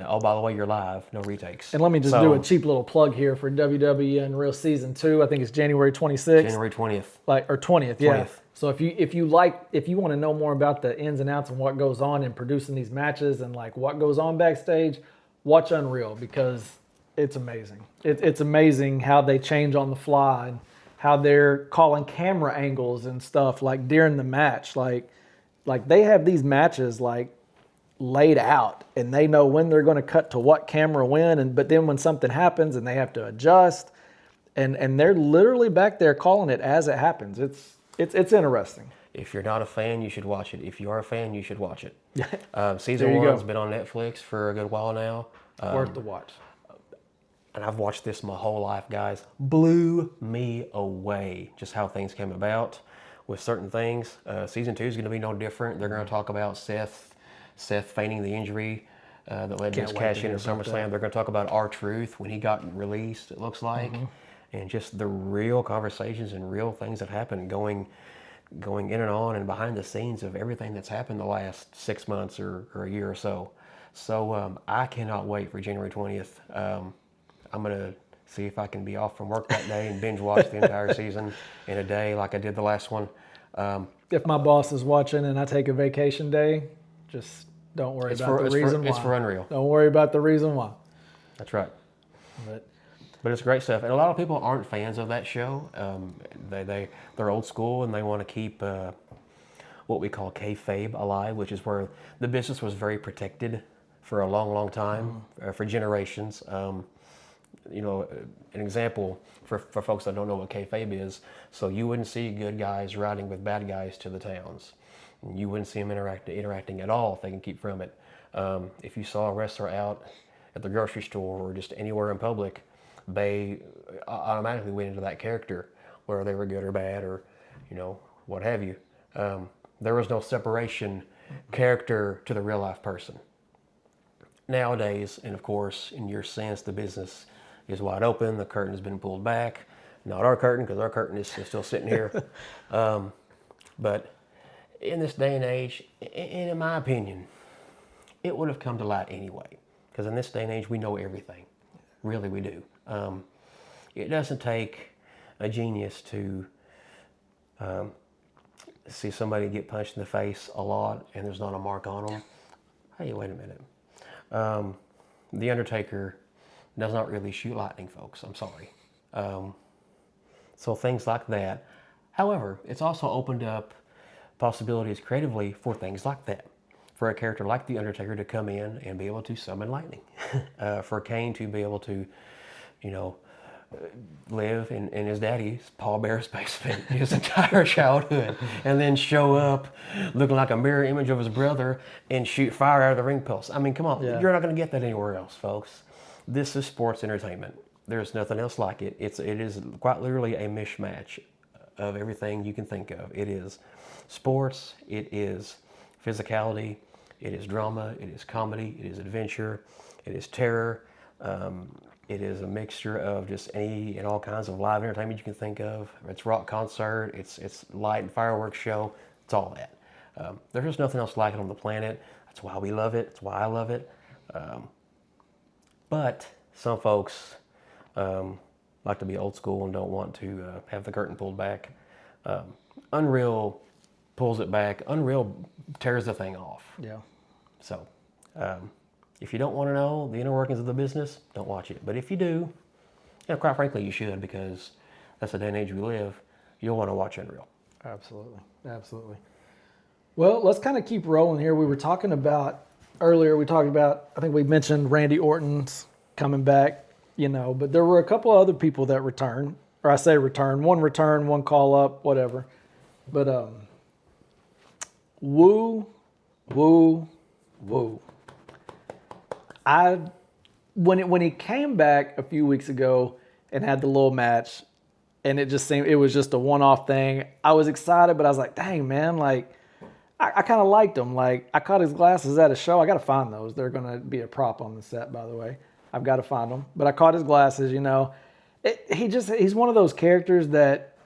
Oh, by the way, you're live, no retakes. And let me just do a cheap little plug here for WWE Unreal Season 2. I think it's January 26th. January 20th. Or 20th, yeah. 20th. So if you want to know more about the ins and outs and what goes on in producing these matches and like what goes on backstage, watch Unreal, because it's amazing. It's amazing how they change on the fly and how they're calling camera angles and stuff like during the match. Like they have these matches like laid out and they know when they're going to cut to what camera when, but then when something happens and they have to adjust, and they're literally back there calling it as it happens. It's interesting. If you're not a fan, you should watch it. If you are a fan, you should watch it. Season There you one's go. been on Netflix for a good while now. Worth the watch. And I've watched this my whole life, guys. Blew me away just how things came about with certain things. Season 2 is going to be no different. They're going to talk about Seth feigning the injury that led to his Can't wait cash to in hear at about SummerSlam. They're going to talk about R-Truth when he got released, it looks like. And just the real conversations and real things that happened going in and on and behind the scenes of everything that's happened the last 6 months or a year or so. So I cannot wait for January 20th. I'm going to see if I can be off from work that day and binge watch the entire season in a day like I did the last one. If my boss is watching and I take a vacation day, just don't worry about the reason why. It's for Unreal. Don't worry about the reason why. That's right. But it's great stuff. And a lot of people aren't fans of that show. They're old school and they want to keep what we call kayfabe alive, which is where the business was very protected for a long, long time, for generations. An example for folks that don't know what kayfabe is, so you wouldn't see good guys riding with bad guys to the towns. You wouldn't see them interacting at all if they can keep from it. If you saw a wrestler out at the grocery store or just anywhere in public, they automatically went into that character, whether they were good or bad or, what have you. There was no separation character to the real life person. Nowadays, and of course, in your sense, the business is wide open. The curtain has been pulled back. Not our curtain, because our curtain is still sitting here. But in this day and age, and in my opinion, it would have come to light anyway. Because in this day and age, we know everything. Really, we do. It doesn't take a genius to see somebody get punched in the face a lot and there's not a mark on them. Hey, wait a minute. The Undertaker does not really shoot lightning, folks. I'm sorry. So things like that. However, it's also opened up possibilities creatively for things like that. For a character like The Undertaker to come in and be able to summon lightning. For Kane to be able to, live in his daddy's Paul Bear's basement his entire childhood and then show up looking like a mirror image of his brother and shoot fire out of the ring post. I mean, come on. Yeah. You're not going to get that anywhere else, folks. This is sports entertainment. There's nothing else like it. It is quite literally a mishmash of everything you can think of. It is sports. It is physicality. It is drama. It is comedy. It is adventure. It is terror. It is a mixture of just any and all kinds of live entertainment you can think of. It's rock concert. It's light and fireworks show. It's all that. There's just nothing else like it on the planet. That's why we love it. That's why I love it. But some folks like to be old school and don't want to have the curtain pulled back. Unreal pulls it back. Unreal tears the thing off. yeah. So if you don't want to know the inner workings of the business, don't watch it. But if you do, quite frankly, you should, because that's the day and age we live, you'll want to watch Unreal. Absolutely. Absolutely. Well, let's kind of keep rolling here. We were talking about earlier, I think we mentioned Randy Orton's coming back, but there were a couple of other people that returned, or I say return, one call up, whatever. But woo. When he came back a few weeks ago and had the little match, and it was just a one-off thing. I was excited, but I was like, dang, man, like, I kind of liked him. Like, I caught his glasses at a show. I got to find those. They're going to be a prop on the set, by the way. I've got to find them. But I caught his glasses, He's one of those characters that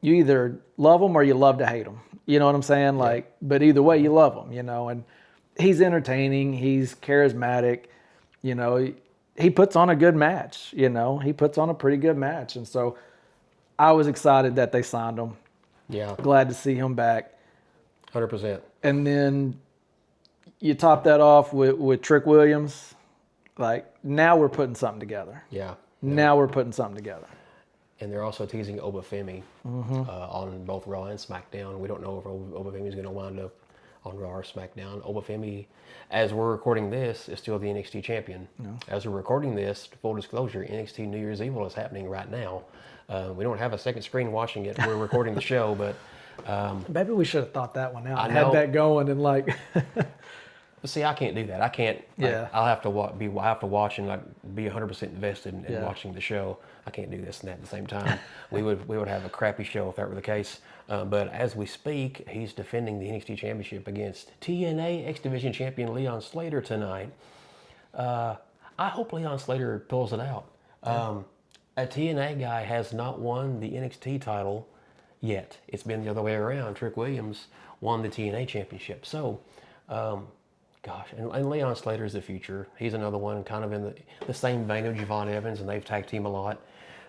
you either love him or you love to hate him. You know what I'm saying? Yeah. Like, but either way, you love him, and he's entertaining. He's charismatic. He puts on a good match. He puts on a pretty good match. And so I was excited that they signed him. Yeah. Glad to see him back. 100%. And then you top that off with Trick Williams. Like, now we're putting something together. Yeah. Now we're putting something together. And they're also teasing Obafemi on both Raw and SmackDown. We don't know if Obafemi is going to wind up on Raw or SmackDown. Obafemi, as we're recording this, is still the NXT champion. No. As we're recording this, full disclosure, NXT New Year's Evil is happening right now. We don't have a second screen watching it. We're recording the show, but... maybe we should have thought that one out. I And know. had that going and like... But see, I can't do that. I can't. Yeah. I'll have to watch and like be 100% invested in Yeah. watching the show. I can't do this and that at the same time. we would have a crappy show if that were the case. But as we speak, he's defending the NXT Championship against TNA X Division Champion Leon Slater tonight. I hope Leon Slater pulls it out. A TNA guy has not won the NXT title yet. It's been the other way around. Trick Williams won the TNA Championship. So. Gosh, and Leon Slater is the future. He's another one kind of in the same vein of Javon Evans, and they've tag team a lot.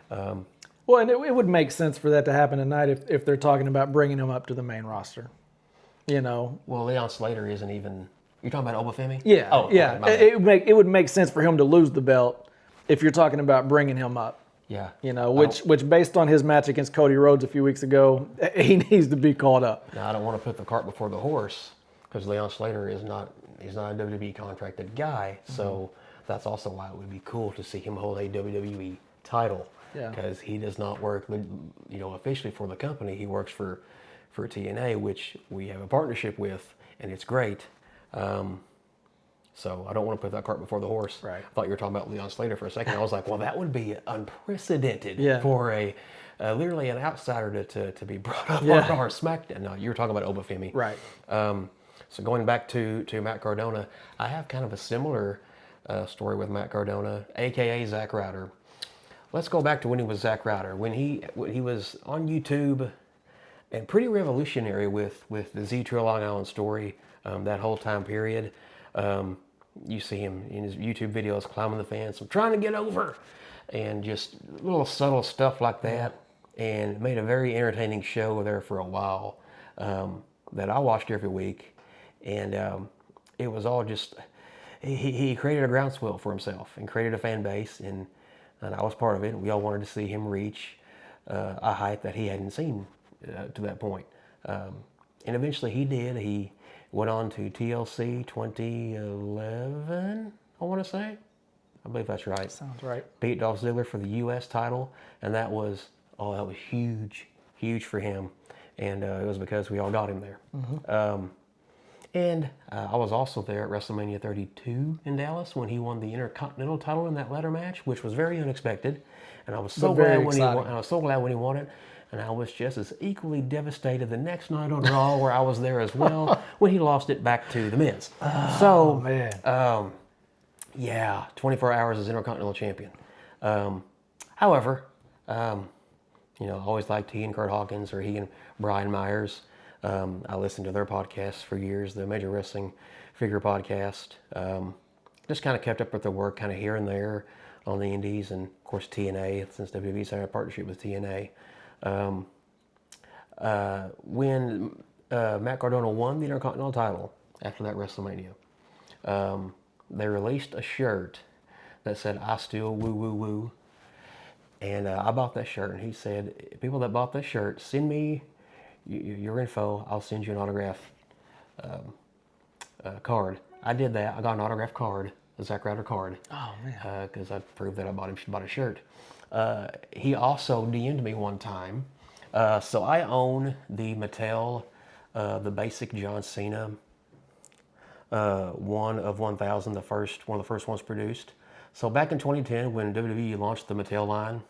Well, and it would make sense for that to happen tonight if they're talking about bringing him up to the main roster. Well, Leon Slater isn't even... You're talking about Obafemi? Yeah, Oh, yeah. okay, my bad. It would make sense for him to lose the belt if you're talking about bringing him up. Yeah. Which based on his match against Cody Rhodes a few weeks ago, he needs to be called up. Now, I don't want to put the cart before the horse because Leon Slater is not a WWE contracted guy. So that's also why it would be cool to see him hold a WWE title. Yeah. Because he does not work, officially for the company. He works for TNA, which we have a partnership with, and it's great. So I don't want to put that cart before the horse. Right. I thought you were talking about Leon Slater for a second. I was like, well, that would be unprecedented Yeah. for a literally an outsider to be brought up Yeah. on our SmackDown. No, you were talking about Obafemi. Right. So going back to Matt Cardona, I have kind of a similar story with Matt Cardona, aka Zack Ryder. Let's go back to when he was Zack Ryder. When he was on YouTube and pretty revolutionary with the Z-Trail Long Island story, that whole time period. You see him in his YouTube videos climbing the fence, I'm trying to get over, and just little subtle stuff like that, and made a very entertaining show there for a while that I watched every week, and it was all just, he created a groundswell for himself and created a fan base, and I was part of it. We all wanted to see him reach a height that he hadn't seen to that point, and eventually he did. He went on to TLC 2011, I want to say. I believe that's right. Sounds right. Beat Dolph Ziggler for the U.S. title, and that was huge for him. And it was because we all got him there. And I was also there at WrestleMania 32 in Dallas when he won the Intercontinental title in that ladder match, which was very unexpected. And I was so very glad when he exciting. won. I was so glad when he won it. And I was just as equally devastated the next night on Raw, where I was there as well, when he lost it back to The Miz. Oh, man. 24 hours as Intercontinental Champion. However, I always liked he and Kurt Hawkins or he and Brian Myers. I listened to their podcasts for years, the Major Wrestling Figure podcast. Just kind of kept up with their work kind of here and there on the indies, and of course TNA, since WWE signed a partnership with TNA. When Matt Cardona won the Intercontinental title after that WrestleMania, they released a shirt that said, "I still woo woo woo." And I bought that shirt, and he said, people that bought that shirt, send me your info. I'll send you an autograph card. I did that. I got an autograph card, a Zack Ryder card. Oh man. Because I proved that I bought a shirt. He also DM'd me one time. So I own the Mattel, the basic John Cena, 1 of 1,000, one of the first ones produced. So back in 2010, when WWE launched the Mattel line,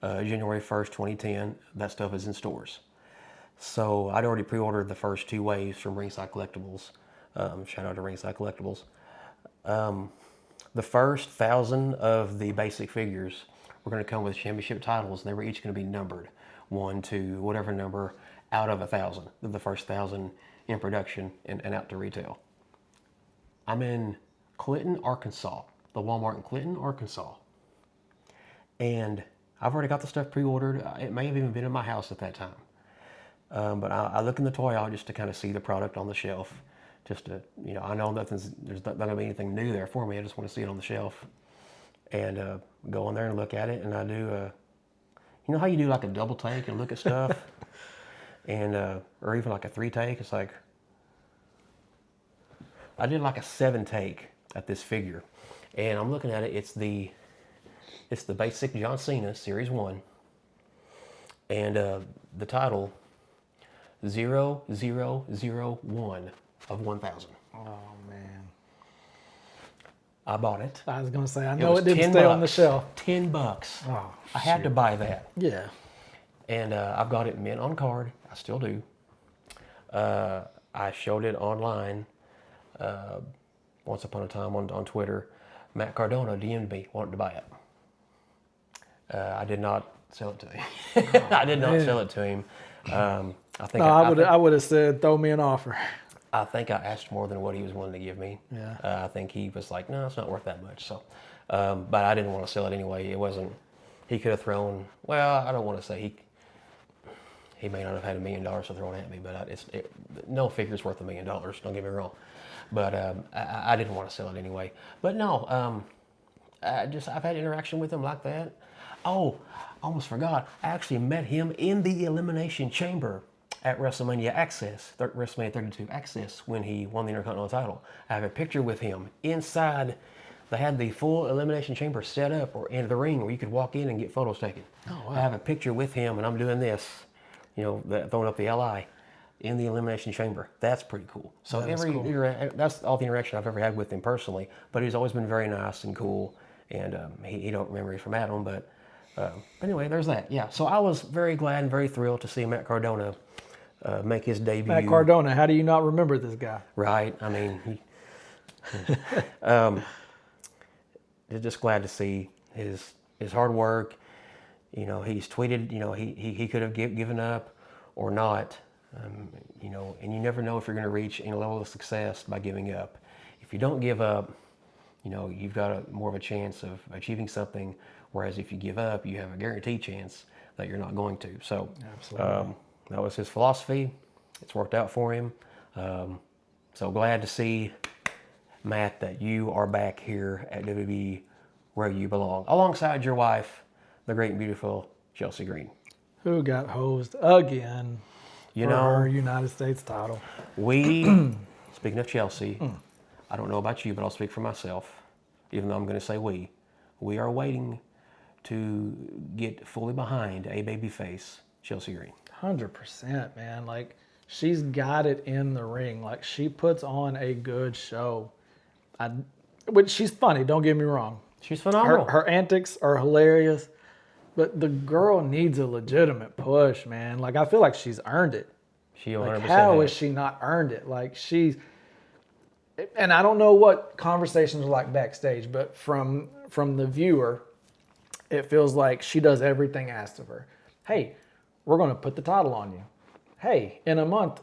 January 1st, 2010, that stuff is in stores. So I'd already pre-ordered the first 2 waves from Ringside Collectibles. Shout out to Ringside Collectibles. The first 1,000 of the basic figures were going to come with championship titles, and they were each going to be numbered 1 to whatever number out of 1,000. The first 1,000 in production and out to retail. I'm in Clinton, Arkansas, the Walmart in Clinton, Arkansas, and I've already got the stuff pre-ordered. It may have even been in my house at that time, but I look in the toy aisle just to kind of see the product on the shelf. Just to, I know there's not going to be anything new there for me. I just want to see it on the shelf and go in there and look at it. And I do, you know how you do like a double take and look at stuff, and or even like a 3 take. It's like I did like a 7 take at this figure, and I'm looking at it. It's the basic John Cena Series 1, and the title 0001 of 1,000. Oh man. I bought it. I was gonna say I know was it didn't 10 stay on the bucks. shelf. $10. Oh, I had to buy that, yeah. and I've got it mint on card. I still do. I showed it online once upon a time on Twitter. Matt Cardona DM'd me, wanted to buy it. I did not sell it to him. I did not sell it to him. I think I would have said throw me an offer. I think I asked more than what he was willing to give me. Yeah. I think he was like, no, it's not worth that much. So, but I didn't want to sell it anyway. It wasn't. He could have thrown. Well, I don't want to say he may not have had $1 million thrown at me, but no figure's worth $1 million. Don't get me wrong. But I didn't want to sell it anyway. But no, I've had interaction with him like that. Oh, I almost forgot. I actually met him in the Elimination Chamber at WrestleMania Access, WrestleMania 32 Access, when he won the Intercontinental title. I have a picture with him inside. They had the full Elimination Chamber set up or into the ring where you could walk in and get photos taken. Oh, wow. I have a picture with him, and I'm doing this, throwing up the LI in the Elimination Chamber. That's pretty cool. So that's all the interaction I've ever had with him personally. But he's always been very nice and cool, and he don't remember me from Adam, but anyway, there's that. Yeah, so I was very glad and very thrilled to see Matt Cardona make his debut. Matt Cardona, how do you not remember this guy? Right. I mean, just glad to see his hard work. He's tweeted. He could have given up or not. And you never know if you're going to reach any level of success by giving up. If you don't give up, you've got more of a chance of achieving something. Whereas if you give up, you have a guaranteed chance that you're not going to. So Absolutely. that was his philosophy. It's worked out for him. So glad to see, Matt, that you are back here at WWE where you belong, alongside your wife, the great and beautiful Chelsea Green. Who got hosed again for her United States title? Speaking of Chelsea, I don't know about you, but I'll speak for myself, even though I'm going to say we are waiting to get fully behind a babyface, Chelsea Green. 100%, man. Like, she's got it in the ring. Like, she puts on a good show. Which she's funny, don't get me wrong. She's phenomenal. Her antics are hilarious, but the girl needs a legitimate push, man. Like, I feel like she's earned it. She 100% Like, how has. has she not earned it? Like, and I don't know what conversations are like backstage, but from the viewer, it feels like she does everything asked of her. Hey, we're going to put the title on you. Hey, in a month,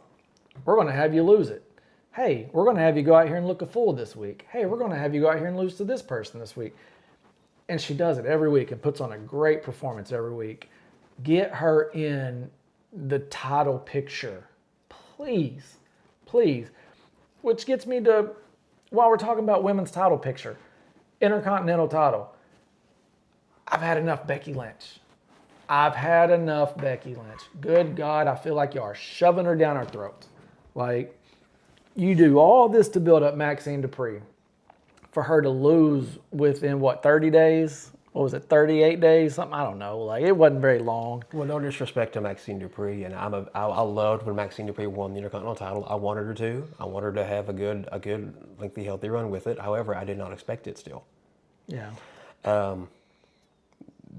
we're going to have you lose it. Hey, we're going to have you go out here and look a fool this week. Hey, we're going to have you go out here and lose to this person this week. And she does it every week and puts on a great performance every week. Get her in the title picture. Please, please. Which gets me to, while we're talking about women's title picture, Intercontinental title. I've had enough Becky Lynch. I've had enough Becky Lynch. Good God, I feel like you are shoving her down our throats. Like, you do all this to build up Maxine Dupree for her to lose within, 30 days? What was it, 38 days? Something, I don't know. Like, it wasn't very long. Well, no disrespect to Maxine Dupree, and I loved when Maxine Dupree won the Intercontinental title. I wanted her to. I wanted her to have a good, lengthy, healthy run with it. However, I did not expect it still. Yeah.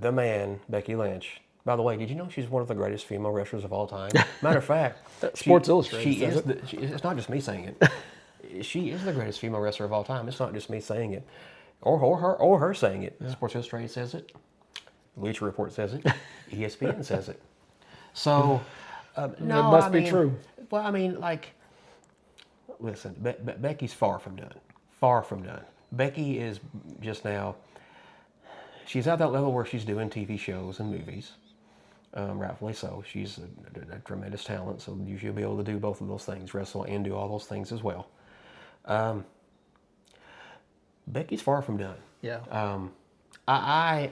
The man, Becky Lynch. By the way, did you know she's one of the greatest female wrestlers of all time? Matter of fact, Sports Illustrated She says is. it. It's not just me saying it. She is the greatest female wrestler of all time. It's not just me saying it, or her saying it. Yeah. Sports Illustrated says it. Bleacher Report says it. ESPN says it. So, no, it must be true. Well, I mean, like, listen, Becky's far from done. Far from done. Becky is just now. She's at that level where she's doing TV shows and movies. Rightfully so. She's a tremendous talent, so you should be able to do both of those things, wrestle and do all those things as well. Becky's far from done. Yeah. I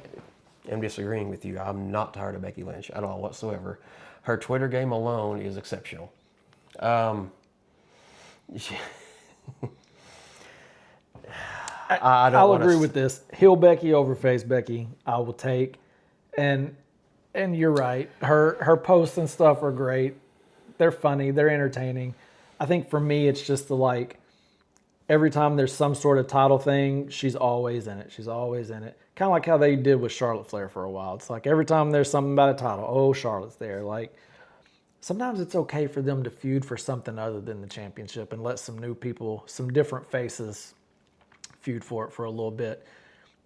am disagreeing with you. I'm not tired of Becky Lynch at all whatsoever. Her Twitter game alone is exceptional. I'll agree with this. Heel Becky over face Becky, I will take. And you're right. Her posts and stuff are great. They're funny. They're entertaining. I think for me, it's just every time there's some sort of title thing, she's always in it. She's always in it. Kind of like how they did with Charlotte Flair for a while. It's like every time there's something about a title, oh, Charlotte's there. Like, sometimes it's okay for them to feud for something other than the championship and let some new people, some different faces feud for it for a little bit.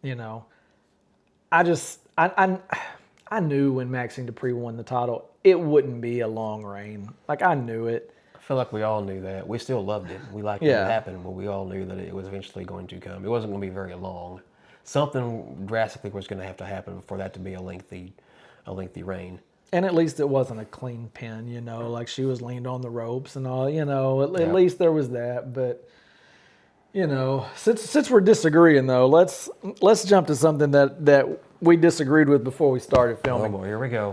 You know, I knew when Maxine Dupree won the title, it wouldn't be a long reign. Like, I knew it. I feel like we all knew that. We still loved it. We liked it happened, but we all knew that it was eventually going to come. It wasn't going to be very long. Something drastically was going to have to happen for that to be a lengthy reign. And at least it wasn't a clean pin, you know, like she was leaned on the ropes and all, you know, at least there was that. But, you know, since we're disagreeing though, let's jump to something that we disagreed with before we started filming. Oh boy, here we go.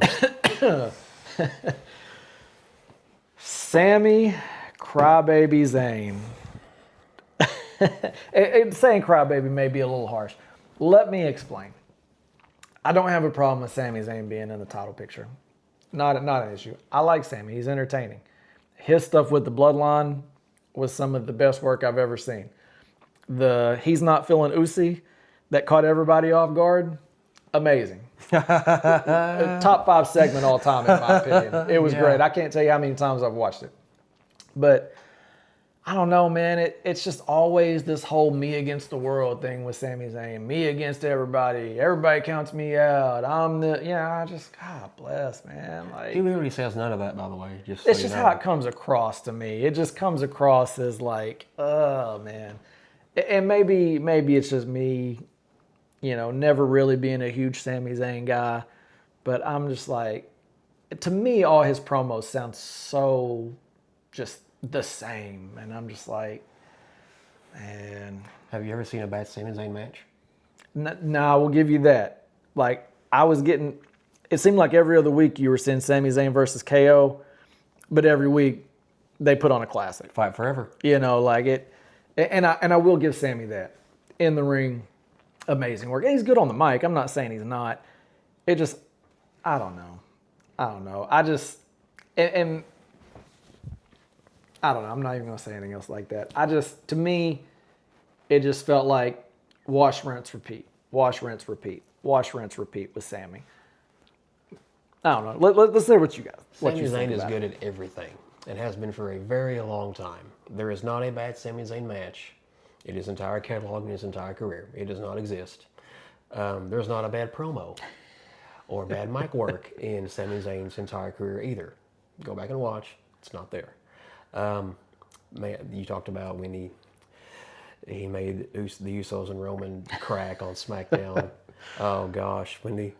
Sami Crybaby Zayn. Saying crybaby may be a little harsh. Let me explain. I don't have a problem with Sami Zayn being in the title picture. Not an issue. I like Sami. He's entertaining. His stuff with the Bloodline was some of the best work I've ever seen. The He's Not Feeling Usi that caught everybody off guard, amazing. Top 5 segment all time, in my opinion. It was great. I can't tell you how many times I've watched it. But I don't know, man. It's just always this whole me against the world thing with Sami Zayn. Me against everybody. Everybody counts me out. I just, God bless, man. Like, He literally says none of that, by the way. It's just how it comes across to me. It just comes across as like, oh, man. And maybe it's just me, you know, never really being a huge Sami Zayn guy. But I'm just like, to me, all his promos sound so just the same. And I'm just like, man. Have you ever seen a bad Sami Zayn match? No, I will give you that. Like, it seemed like every other week you were seeing Sami Zayn versus KO, but every week they put on a classic. Fight forever. You know, like it. And I will give Sami that. In the ring, amazing work. And he's good on the mic. I'm not saying he's not. It just, I don't know. I just, and I don't know. I'm not even going to say anything else like that. To me, it just felt like wash, rinse, repeat. Wash, rinse, repeat. Wash, rinse, repeat with Sami. I don't know. Let's hear what you got. Sami Zayn is good at everything and has been for a very long time. There is not a bad Sami Zayn match in his entire catalog and his entire career. It does not exist. There's not a bad promo or bad mic work in Sami Zayn's entire career either. Go back and watch. It's not there. You talked about when he made the Usos and Roman crack on SmackDown. Oh gosh, when he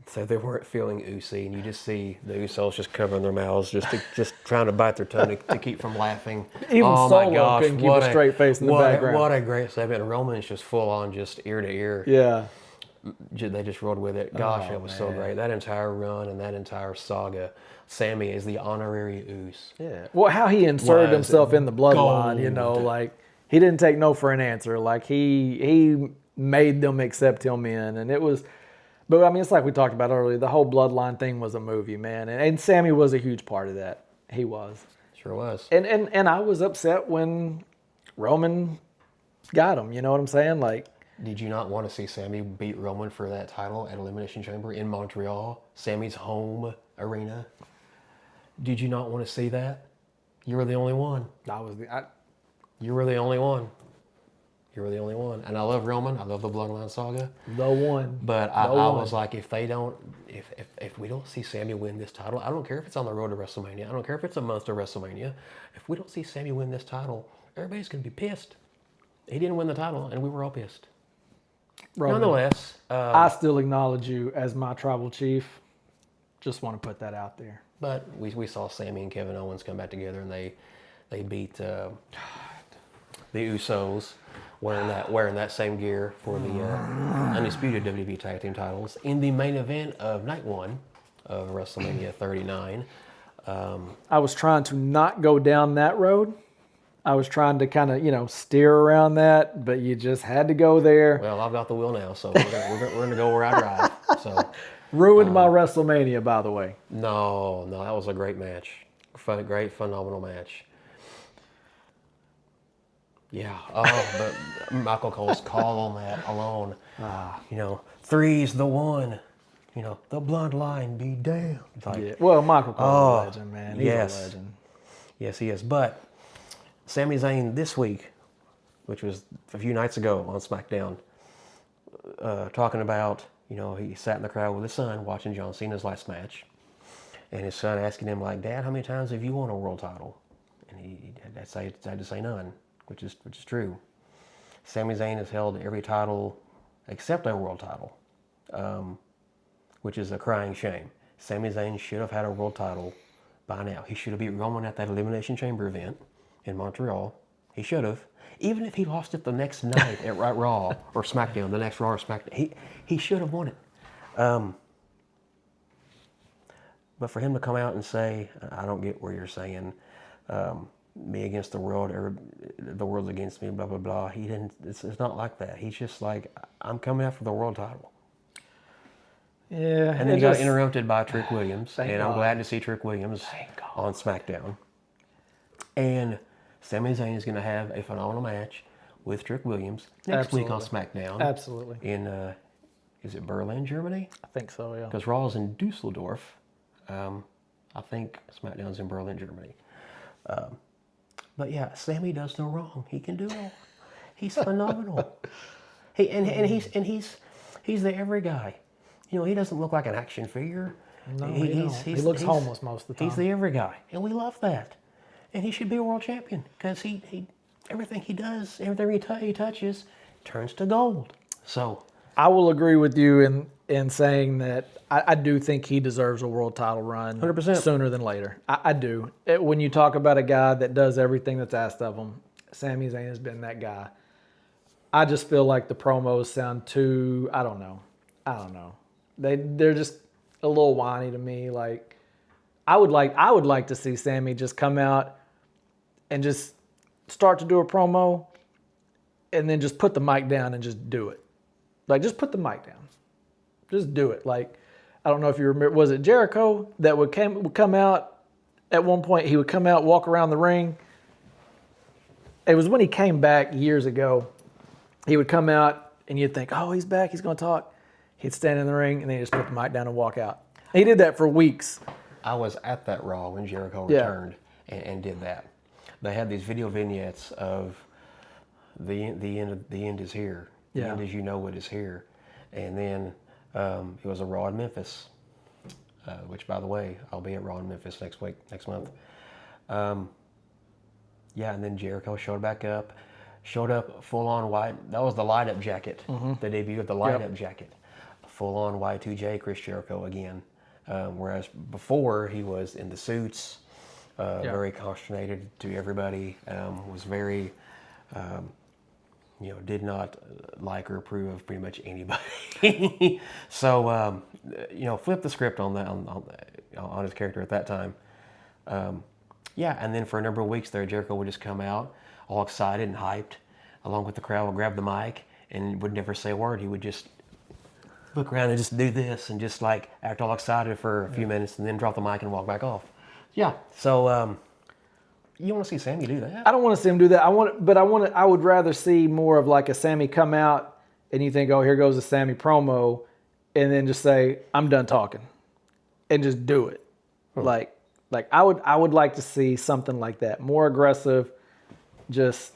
said they weren't feeling Usi, and you just see the Usos just covering their mouths, just trying to bite their tongue to keep from laughing. Even Solo couldn't keep a straight face in the background. What a great segment. Roman's just full on, just ear to ear. Yeah. they just rolled with it. Gosh, Oh, it was so man. great. That entire run and that entire saga. Sammy is the honorary Uce. Yeah. Well, how he inserted Was himself in the bloodline, you know, gold. like he didn't take no for an answer. Like he made them accept him in, and it was. But I mean, it's like we talked about earlier. The whole bloodline thing was a movie, man, and Sammy was a huge part of that. He was. Sure was. And I was upset when Roman got him. You know what I'm saying? Like, Did you not want to see Sammy beat Roman for that title at Elimination Chamber in Montreal, Sammy's home arena? Did you not want to see that? You were the only one. You were the only one. You were the only one. And I love Roman. I love the Bloodline Saga. the one. But The I one. was like, if we don't see Sammy win this title, I don't care if it's on the road to WrestleMania. I don't care if it's a month to WrestleMania. If we don't see Sammy win this title, everybody's going to be pissed. He didn't win the title, and we were all pissed. Roman, Nonetheless, I still acknowledge you as my tribal chief. Just want to put that out there. but we saw Sammy and Kevin Owens come back together, and they beat the Usos wearing that same gear for the undisputed WWE Tag Team titles in the main event of Night 1 of WrestleMania 39. I was trying to not go down that road. I was trying to kind of, steer around that, but you just had to go there. Well, I've got the wheel now, so we're gonna go where I drive. So Ruined my WrestleMania, by the way. no, that was a great match, great, phenomenal match. Yeah. Oh, but Michael Cole's call on that alone. Three's the one. The bloodline be damned. Like, Yeah. Well, Michael Cole's a legend, man. He's yes. a legend. Yes, he is. But Sami Zayn this week, which was a few nights ago on SmackDown, talking about, he sat in the crowd with his son watching John Cena's last match, and his son asking him, like, Dad, how many times have you won a world title? And he had to say none, which is true. Sami Zayn has held every title except a world title, which is a crying shame. Sami Zayn should have had a world title by now. He should have beat Roman at that Elimination Chamber event in Montreal. He should have. Even if he lost it the next night at Raw or SmackDown, the next Raw or SmackDown, he should have won it. But for him to come out and say, I don't get where you're saying, me against the world, or the world's against me, blah, blah, blah. He didn't, it's not like that. He's just like, I'm coming after the world title. Yeah. And then he got interrupted by Trick Williams, Thank and I'm God. glad to see Trick Williams on SmackDown. And Sami Zayn is going to have a phenomenal match with Trick Williams next week on SmackDown. Absolutely. In, is it Berlin, Germany? I think so, yeah. Because Raw is in Dusseldorf. I think SmackDown's in Berlin, Germany. But yeah, Sammy does no wrong. He can do it all. He's phenomenal. He's the every guy. He doesn't look like an action figure. No, he looks homeless most of the time. He's the every guy, and we love that. And he should be a world champion because he everything he does, everything he touches, turns to gold. So I will agree with you in saying that I do think he deserves a world title run 100%. sooner than later. I do. When you talk about a guy that does everything that's asked of him, Sami Zayn has been that guy. I just feel like the promos sound too, I don't know. They're just a little whiny to me. Like I would like to see Sammy just come out and just start to do a promo and then just put the mic down and just do it. Like, just put the mic down. Just do it. Like, I don't know if you remember, was it Jericho that would come out at one point? He would come out, walk around the ring. It was when he came back years ago. He would come out, and you'd think, oh, he's back, he's going to talk. He'd stand in the ring, and then he'd just put the mic down and walk out. He did that for weeks. I was at that Raw when Jericho Yeah. returned and did that. They had these video vignettes of the end is here. The Yeah. end as you know it is here. And then it was a Raw in Memphis, which, by the way, I'll be at Raw in Memphis next month. Yeah, and then Jericho showed up full on white. That was the light up jacket, the debut of the light up jacket. Full on Y2J Chris Jericho again. Whereas before he was in the suits, very consternated to everybody, was very did not like or approve of pretty much anybody. So, flip the script on that on his character at that time. Yeah, and then for a number of weeks there, Jericho would just come out all excited and hyped, along with the crowd, would grab the mic and would never say a word. He would just look around and just do this and just like act all excited for a few minutes and then drop the mic and walk back off. Yeah, so you want to see Sammy do that? I don't want to see him do that. I would rather see more of like a Sammy come out and you think, oh, here goes a Sammy promo, and then just say, I'm done talking, and just do it. Like I would like to see something like that, more aggressive. Just,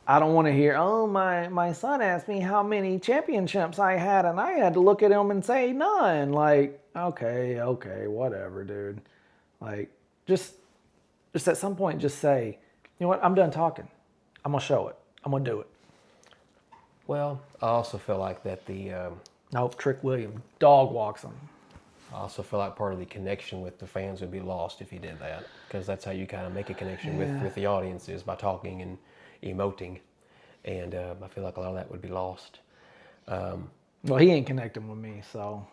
I don't want to hear, oh, my son asked me how many championships I had, and I had to look at him and say none. Like, okay, whatever, dude. Like, just at some point, just say, you know what, I'm done talking. I'm going to show it. I'm going to do it. Well, I also feel like that Nope, Trick William, dog walks him. I also feel like part of the connection with the fans would be lost if he did that, because that's how you kind of make a connection with the audience, is by talking and emoting, and I feel like a lot of that would be lost. Well, he ain't connecting with me, so.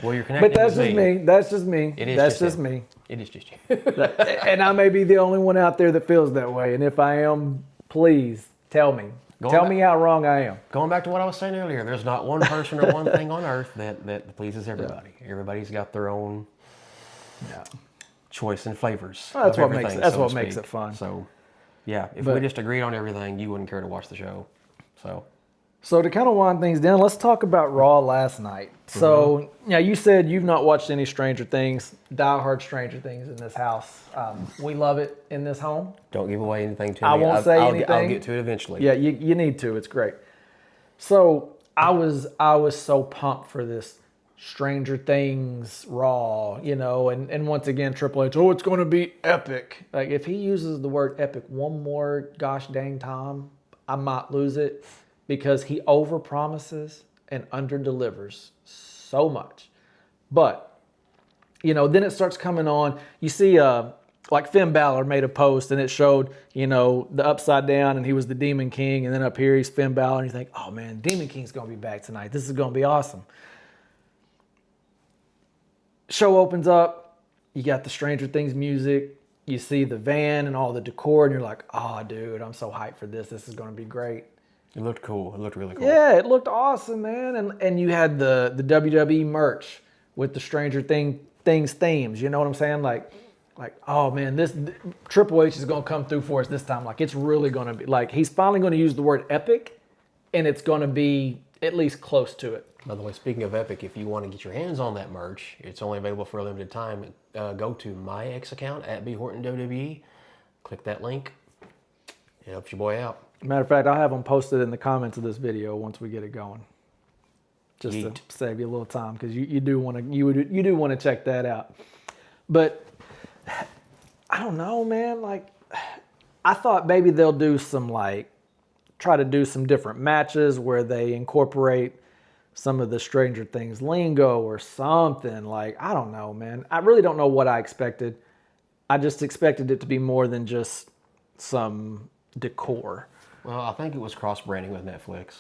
Well, you're connecting But that's with just me. That's just me. It is That's just just me. It is just you. And I may be the only one out there that feels that way. And if I am, please tell me. Tell me how wrong I am. Going back to what I was saying earlier, there's not one person or one thing on earth that pleases everybody. Yeah. Everybody's got their own choice and flavors. Well, that's what makes it fun. So, yeah, if we just agreed on everything, you wouldn't care to watch the show. So to kind of wind things down, let's talk about Raw last night. So, you said you've not watched any Stranger Things, diehard Stranger Things in this house. We love it in this home. Don't give away anything to me. I won't say anything. I'll get to it eventually. Yeah, you need to. It's great. So I was so pumped for this Stranger Things Raw, and once again, Triple H, it's going to be epic. Like, if he uses the word epic one more gosh dang time, I might lose it. Because he overpromises and underdelivers so much. But, then it starts coming on. You see, like Finn Balor made a post and it showed, the upside down and he was the Demon King. And then up here he's Finn Balor and you think, oh man, Demon King's going to be back tonight. This is going to be awesome. Show opens up. You got the Stranger Things music. You see the van and all the decor and you're like, oh dude, I'm so hyped for this. This is going to be great. It looked cool. It looked really cool. Yeah, it looked awesome, man. And you had the WWE merch with the Stranger Things themes. You know what I'm saying? Like, oh man, this Triple H is gonna come through for us this time. Like, it's really gonna be like he's finally gonna use the word epic, and it's gonna be at least close to it. By the way, speaking of epic, if you want to get your hands on that merch, it's only available for a limited time. Go to my X account at @BHortonWWE. Click that link. It helps your boy out. Matter of fact, I'll have them posted in the comments of this video once we get it going, just to save you a little time, because you do want to check that out. But I don't know, man. Like, I thought maybe they'll do some try to do some different matches where they incorporate some of the Stranger Things lingo or something. Like, I don't know, man. I really don't know what I expected. I just expected it to be more than just some decor. Well, I think it was cross-branding with Netflix.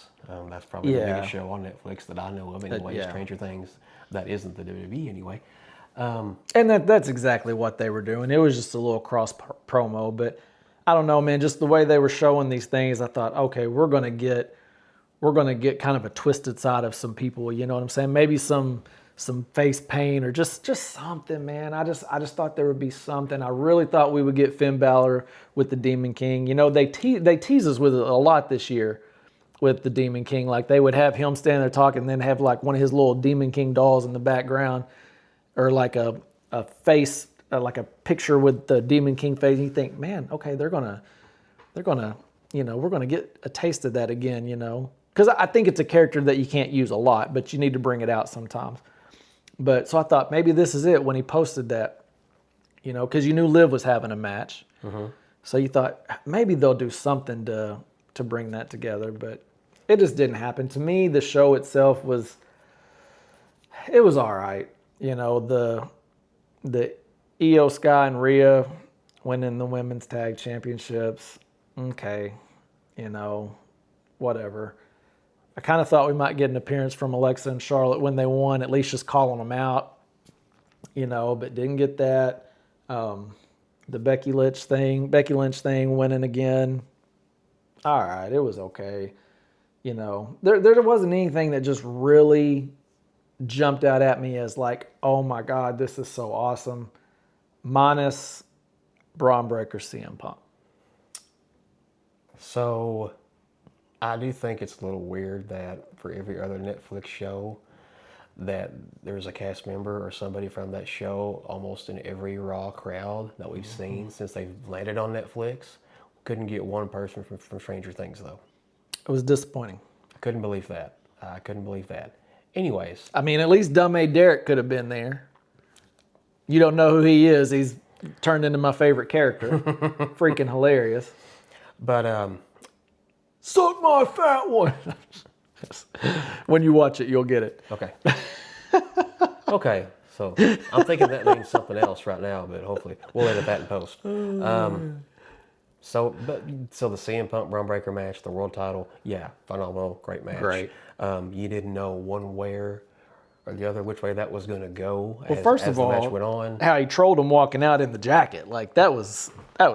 That's probably the biggest show on Netflix that I know of anyway, Stranger Things. That isn't the WWE anyway. And that's exactly what they were doing. It was just a little cross-promo, but I don't know, man. Just the way they were showing these things, I thought, okay, we're gonna get kind of a twisted side of some people. You know what I'm saying? Maybe some face paint or just something, man. I just thought there would be something. I really thought we would get Finn Balor with the Demon King. They tease us with it a lot this year with the Demon King. Like, they would have him stand there talking and then have like one of his little Demon King dolls in the background, or like a face, like a picture with the Demon King face. And you think, man, okay, they're gonna, we're gonna get a taste of that again, because I think it's a character that you can't use a lot, but you need to bring it out sometimes. But so I thought maybe this is it when he posted that, because you knew Liv was having a match. Mm-hmm. So you thought maybe they'll do something to bring that together, but it just didn't happen. To me, the show itself was all right. The Io Sky and Rhea winning the women's tag championships. Okay. you know, whatever. I kind of thought we might get an appearance from Alexa and Charlotte when they won, at least just calling them out, you know, but didn't get that. The Becky Lynch thing, winning again. All right, it was okay. You know, there wasn't anything that just really jumped out at me as like, oh my God, this is so awesome. Minus Braun Breaker CM Punk. So I do think it's a little weird that for every other Netflix show that there's a cast member or somebody from that show almost in every Raw crowd that we've seen since they've landed on Netflix. Couldn't get one person from Stranger Things, though. It was disappointing. I couldn't believe that. I couldn't believe that. Anyways, I mean, at least Dumb-A Derek could have been there. You don't know who he is. He's turned into my favorite character. Freaking hilarious. but Suck my fat one. When you watch it, you'll get it. okay. Okay, so I'm thinking that means something else right now, but hopefully we'll edit that in post. So the CM Punk Braun Breaker match, the world title, yeah, phenomenal, great match. Great. You didn't know one way or the other which way that was going to go. Well, first as of the match all, went on. how he trolled him walking out in the jacket, like that was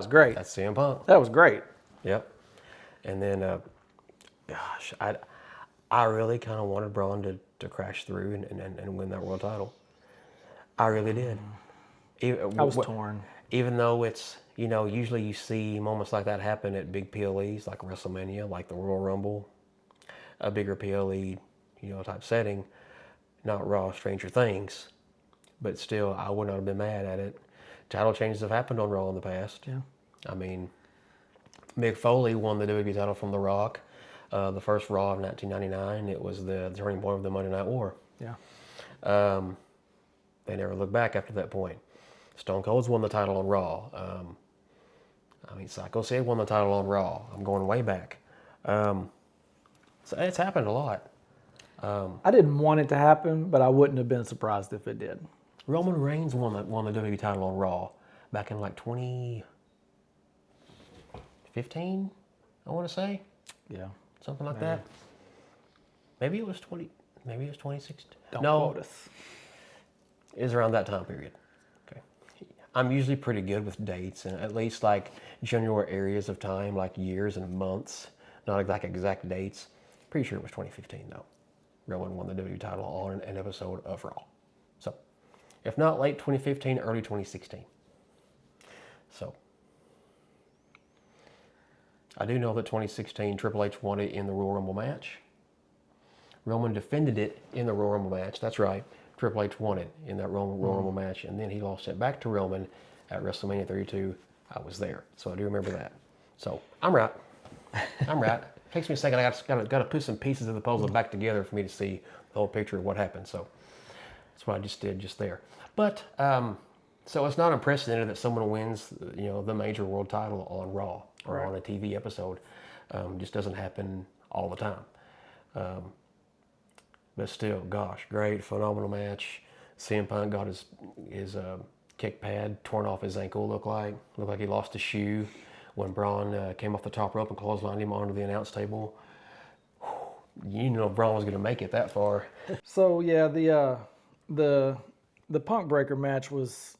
great. That's CM Punk. That was great. Yep. And then, gosh, I really kind of wanted Braun to crash through and win that world title. I really did. I was torn. Even though it's, you know, usually you see moments like that happen at big PLEs like WrestleMania, like the Royal Rumble, a bigger PLE, you know, type setting, not Raw, Stranger Things, but still, I would not have been mad at it. Title changes have happened on Raw in the past. Yeah. I mean, Mick Foley won the WWE title from The Rock, the first Raw of 1999. It was the turning point of the Monday Night War. Yeah. They never looked back after that point. Stone Cold's won the title on Raw. I mean, Psycho Sid won the title on Raw. I'm going way back. So it's happened a lot. I didn't want it to happen, but I wouldn't have been surprised if it did. Roman Reigns won the WWE title on Raw back in like 2015, I want to say. Yeah. Something like that. Maybe it was 2016. Don't No, quote us. it was around that time period. Okay. I'm usually pretty good with dates and at least like general areas of time, like years and months, not like exact dates. Pretty sure it was 2015 though. Roman won the WWE title on an episode of Raw. So, if not late 2015, early 2016. So, I do know that 2016 Triple H won it in the Royal Rumble match. Roman defended it in the Royal Rumble match. That's right. Triple H won it in that Royal Rumble match, and then he lost it back to Roman at WrestleMania 32. I was there, so I do remember that. So I'm right. I'm right. Takes me a second. I got to put some pieces of the puzzle back together for me to see the whole picture of what happened. So that's what I just did just there. But so it's not unprecedented that someone wins, you know, the major world title on Raw or on a TV episode. Just doesn't happen all the time. But still, gosh, great, phenomenal match. CM Punk got his kick pad torn off his ankle. Looked like he lost a shoe when Braun came off the top rope and clotheslined him onto the announce table. You know Braun was going to make it that far. So yeah, the Punk Breaker match was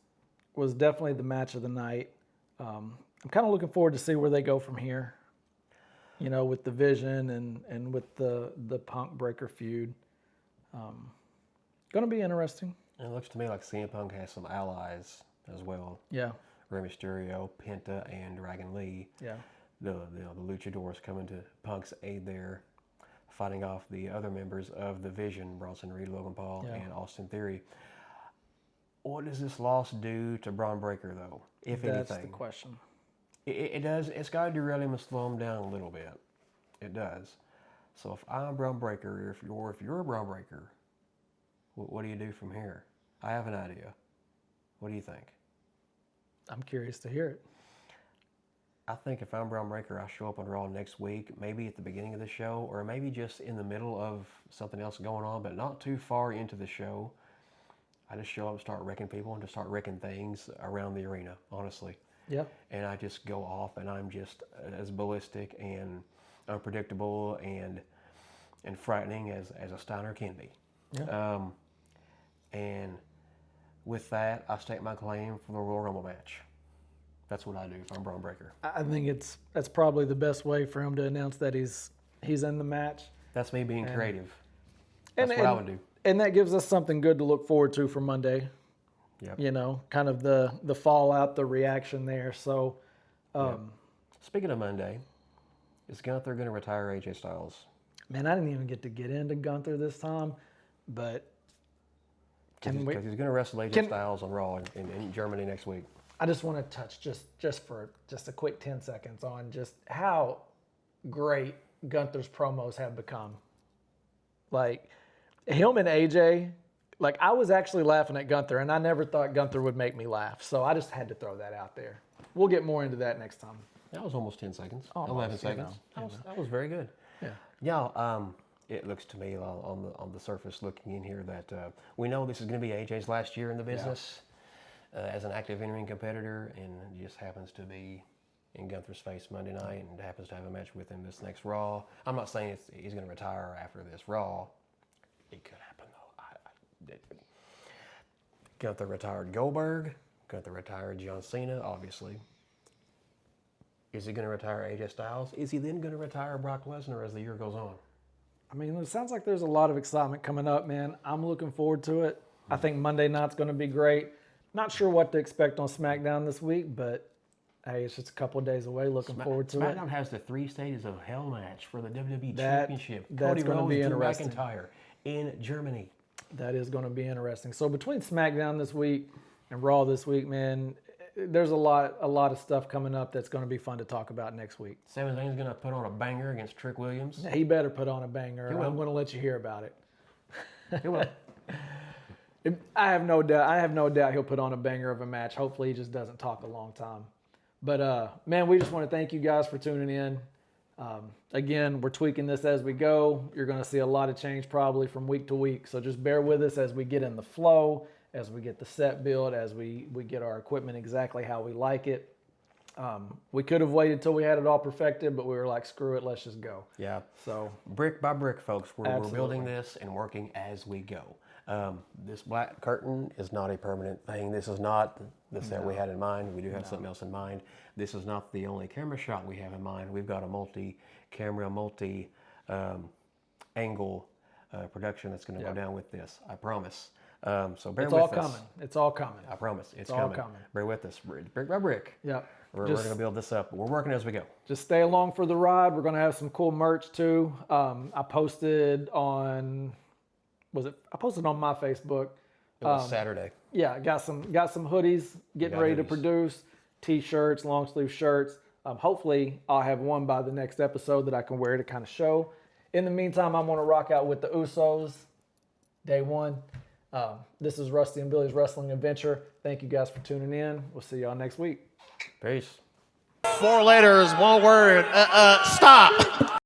definitely the match of the night. I'm kind of looking forward to see where they go from here. You know, with the Vision and with the Punk Breaker feud. Going to be interesting. It looks to me like CM Punk has some allies as well. Yeah. Rey Mysterio, Penta, and Dragon Lee. Yeah. The Luchadors coming to Punk's aid there, fighting off the other members of the Vision, Bronson Reed, Logan Paul, and Austin Theory. What does this loss do to Braun Breaker, though, if anything? That's the question. It does. It's got to derail him and slow him down a little bit. It does. So if I'm Braun Breaker, if you're a Braun Breaker, what do you do from here? I have an idea. What do you think? I'm curious to hear it. I think if I'm Braun Breaker, I show up on Raw next week, maybe at the beginning of the show, or maybe just in the middle of something else going on, but not too far into the show. I just show up and start wrecking people and just start wrecking things around the arena, honestly. Yeah. And I just go off and I'm just as ballistic and unpredictable and frightening as a Steiner can be. Yeah. And with that, I state my claim for the Royal Rumble match. That's what I do if I'm Braun Breaker. I think that's probably the best way for him to announce that he's in the match. That's me being creative. That's what I would do. And that gives us something good to look forward to for Monday. Yep. You know, kind of the fallout, the reaction there. So, Speaking of Monday, is Gunther going to retire AJ Styles? man, I didn't even get to get into Gunther this time, but Because he's going to wrestle AJ Styles on Raw in Germany next week. I just want to touch just for a quick 10 seconds on just how great Gunther's promos have become. Like, him and AJ, like, I was actually laughing at Gunther, and I never thought Gunther would make me laugh. So I just had to throw that out there. We'll get more into that next time. That was almost 10 seconds. Almost, 11 seconds. That was very good. Yeah. Yeah, it looks to me on the surface looking in here that we know this is going to be AJ's last year in the business as an active in-ring competitor, and it just happens to be in Gunther's face Monday night and happens to have a match with him this next Raw. I'm not saying he's going to retire after this Raw. It could happen, though. Gunther retired Goldberg. Gunther retired John Cena, obviously. Is he going to retire AJ Styles? Is he then going to retire Brock Lesnar as the year goes on? I mean, it sounds like there's a lot of excitement coming up, man. I'm looking forward to it. I think Monday night's going to be great. Not sure what to expect on SmackDown this week, but hey, it's just a couple of days away. Looking forward to it. SmackDown has the 3 stages of hell match for the WWE That- Championship. that's Cody gonna Rhodes, be Drew interesting. McIntyre in Germany. That is going to be interesting. So between SmackDown this week and Raw this week, man, there's a lot of stuff coming up that's going to be fun to talk about next week. Sami Zayn's going to put on a banger against Trick Williams. He better put on a banger. He will. I'm going to let you hear about it. He will. I have no doubt he'll put on a banger of a match. Hopefully he just doesn't talk a long time. But man, we just want to thank you guys for tuning in. Again, we're tweaking this as we go. You're going to see a lot of change probably from week to week. So just bear with us as we get in the flow, as we get the set build, as we get our equipment exactly how we like it. We could have waited till we had it all perfected, but we were like, screw it, let's just go. Yeah. So Brick by brick, folks, we're Absolutely. building this and working as we go. This black curtain is not a permanent thing. This is not the set we had in mind. We do have something else in mind. This is not the only camera shot we have in mind. We've got a multi-camera, multi-angle production that's going to go down with this. I promise. So bear it's with all us. coming. It's all coming. I promise. It's all coming. coming. Bear with us. Brick by brick. Yep. We're going to build this up. We're working as we go. Just stay along for the ride. We're going to have some cool merch too. I posted on my Facebook. It was Saturday. Yeah, got some hoodies getting got ready to hoodies. produce, t-shirts, long sleeve shirts. Hopefully I'll have one by the next episode that I can wear to kind of show. In the meantime, I'm going to rock out with the Usos day one. This is Rusty and Billy's Wrestling Adventure. Thank you guys for tuning in. We'll see y'all next week. Peace. 4 letters, 1 word. Stop.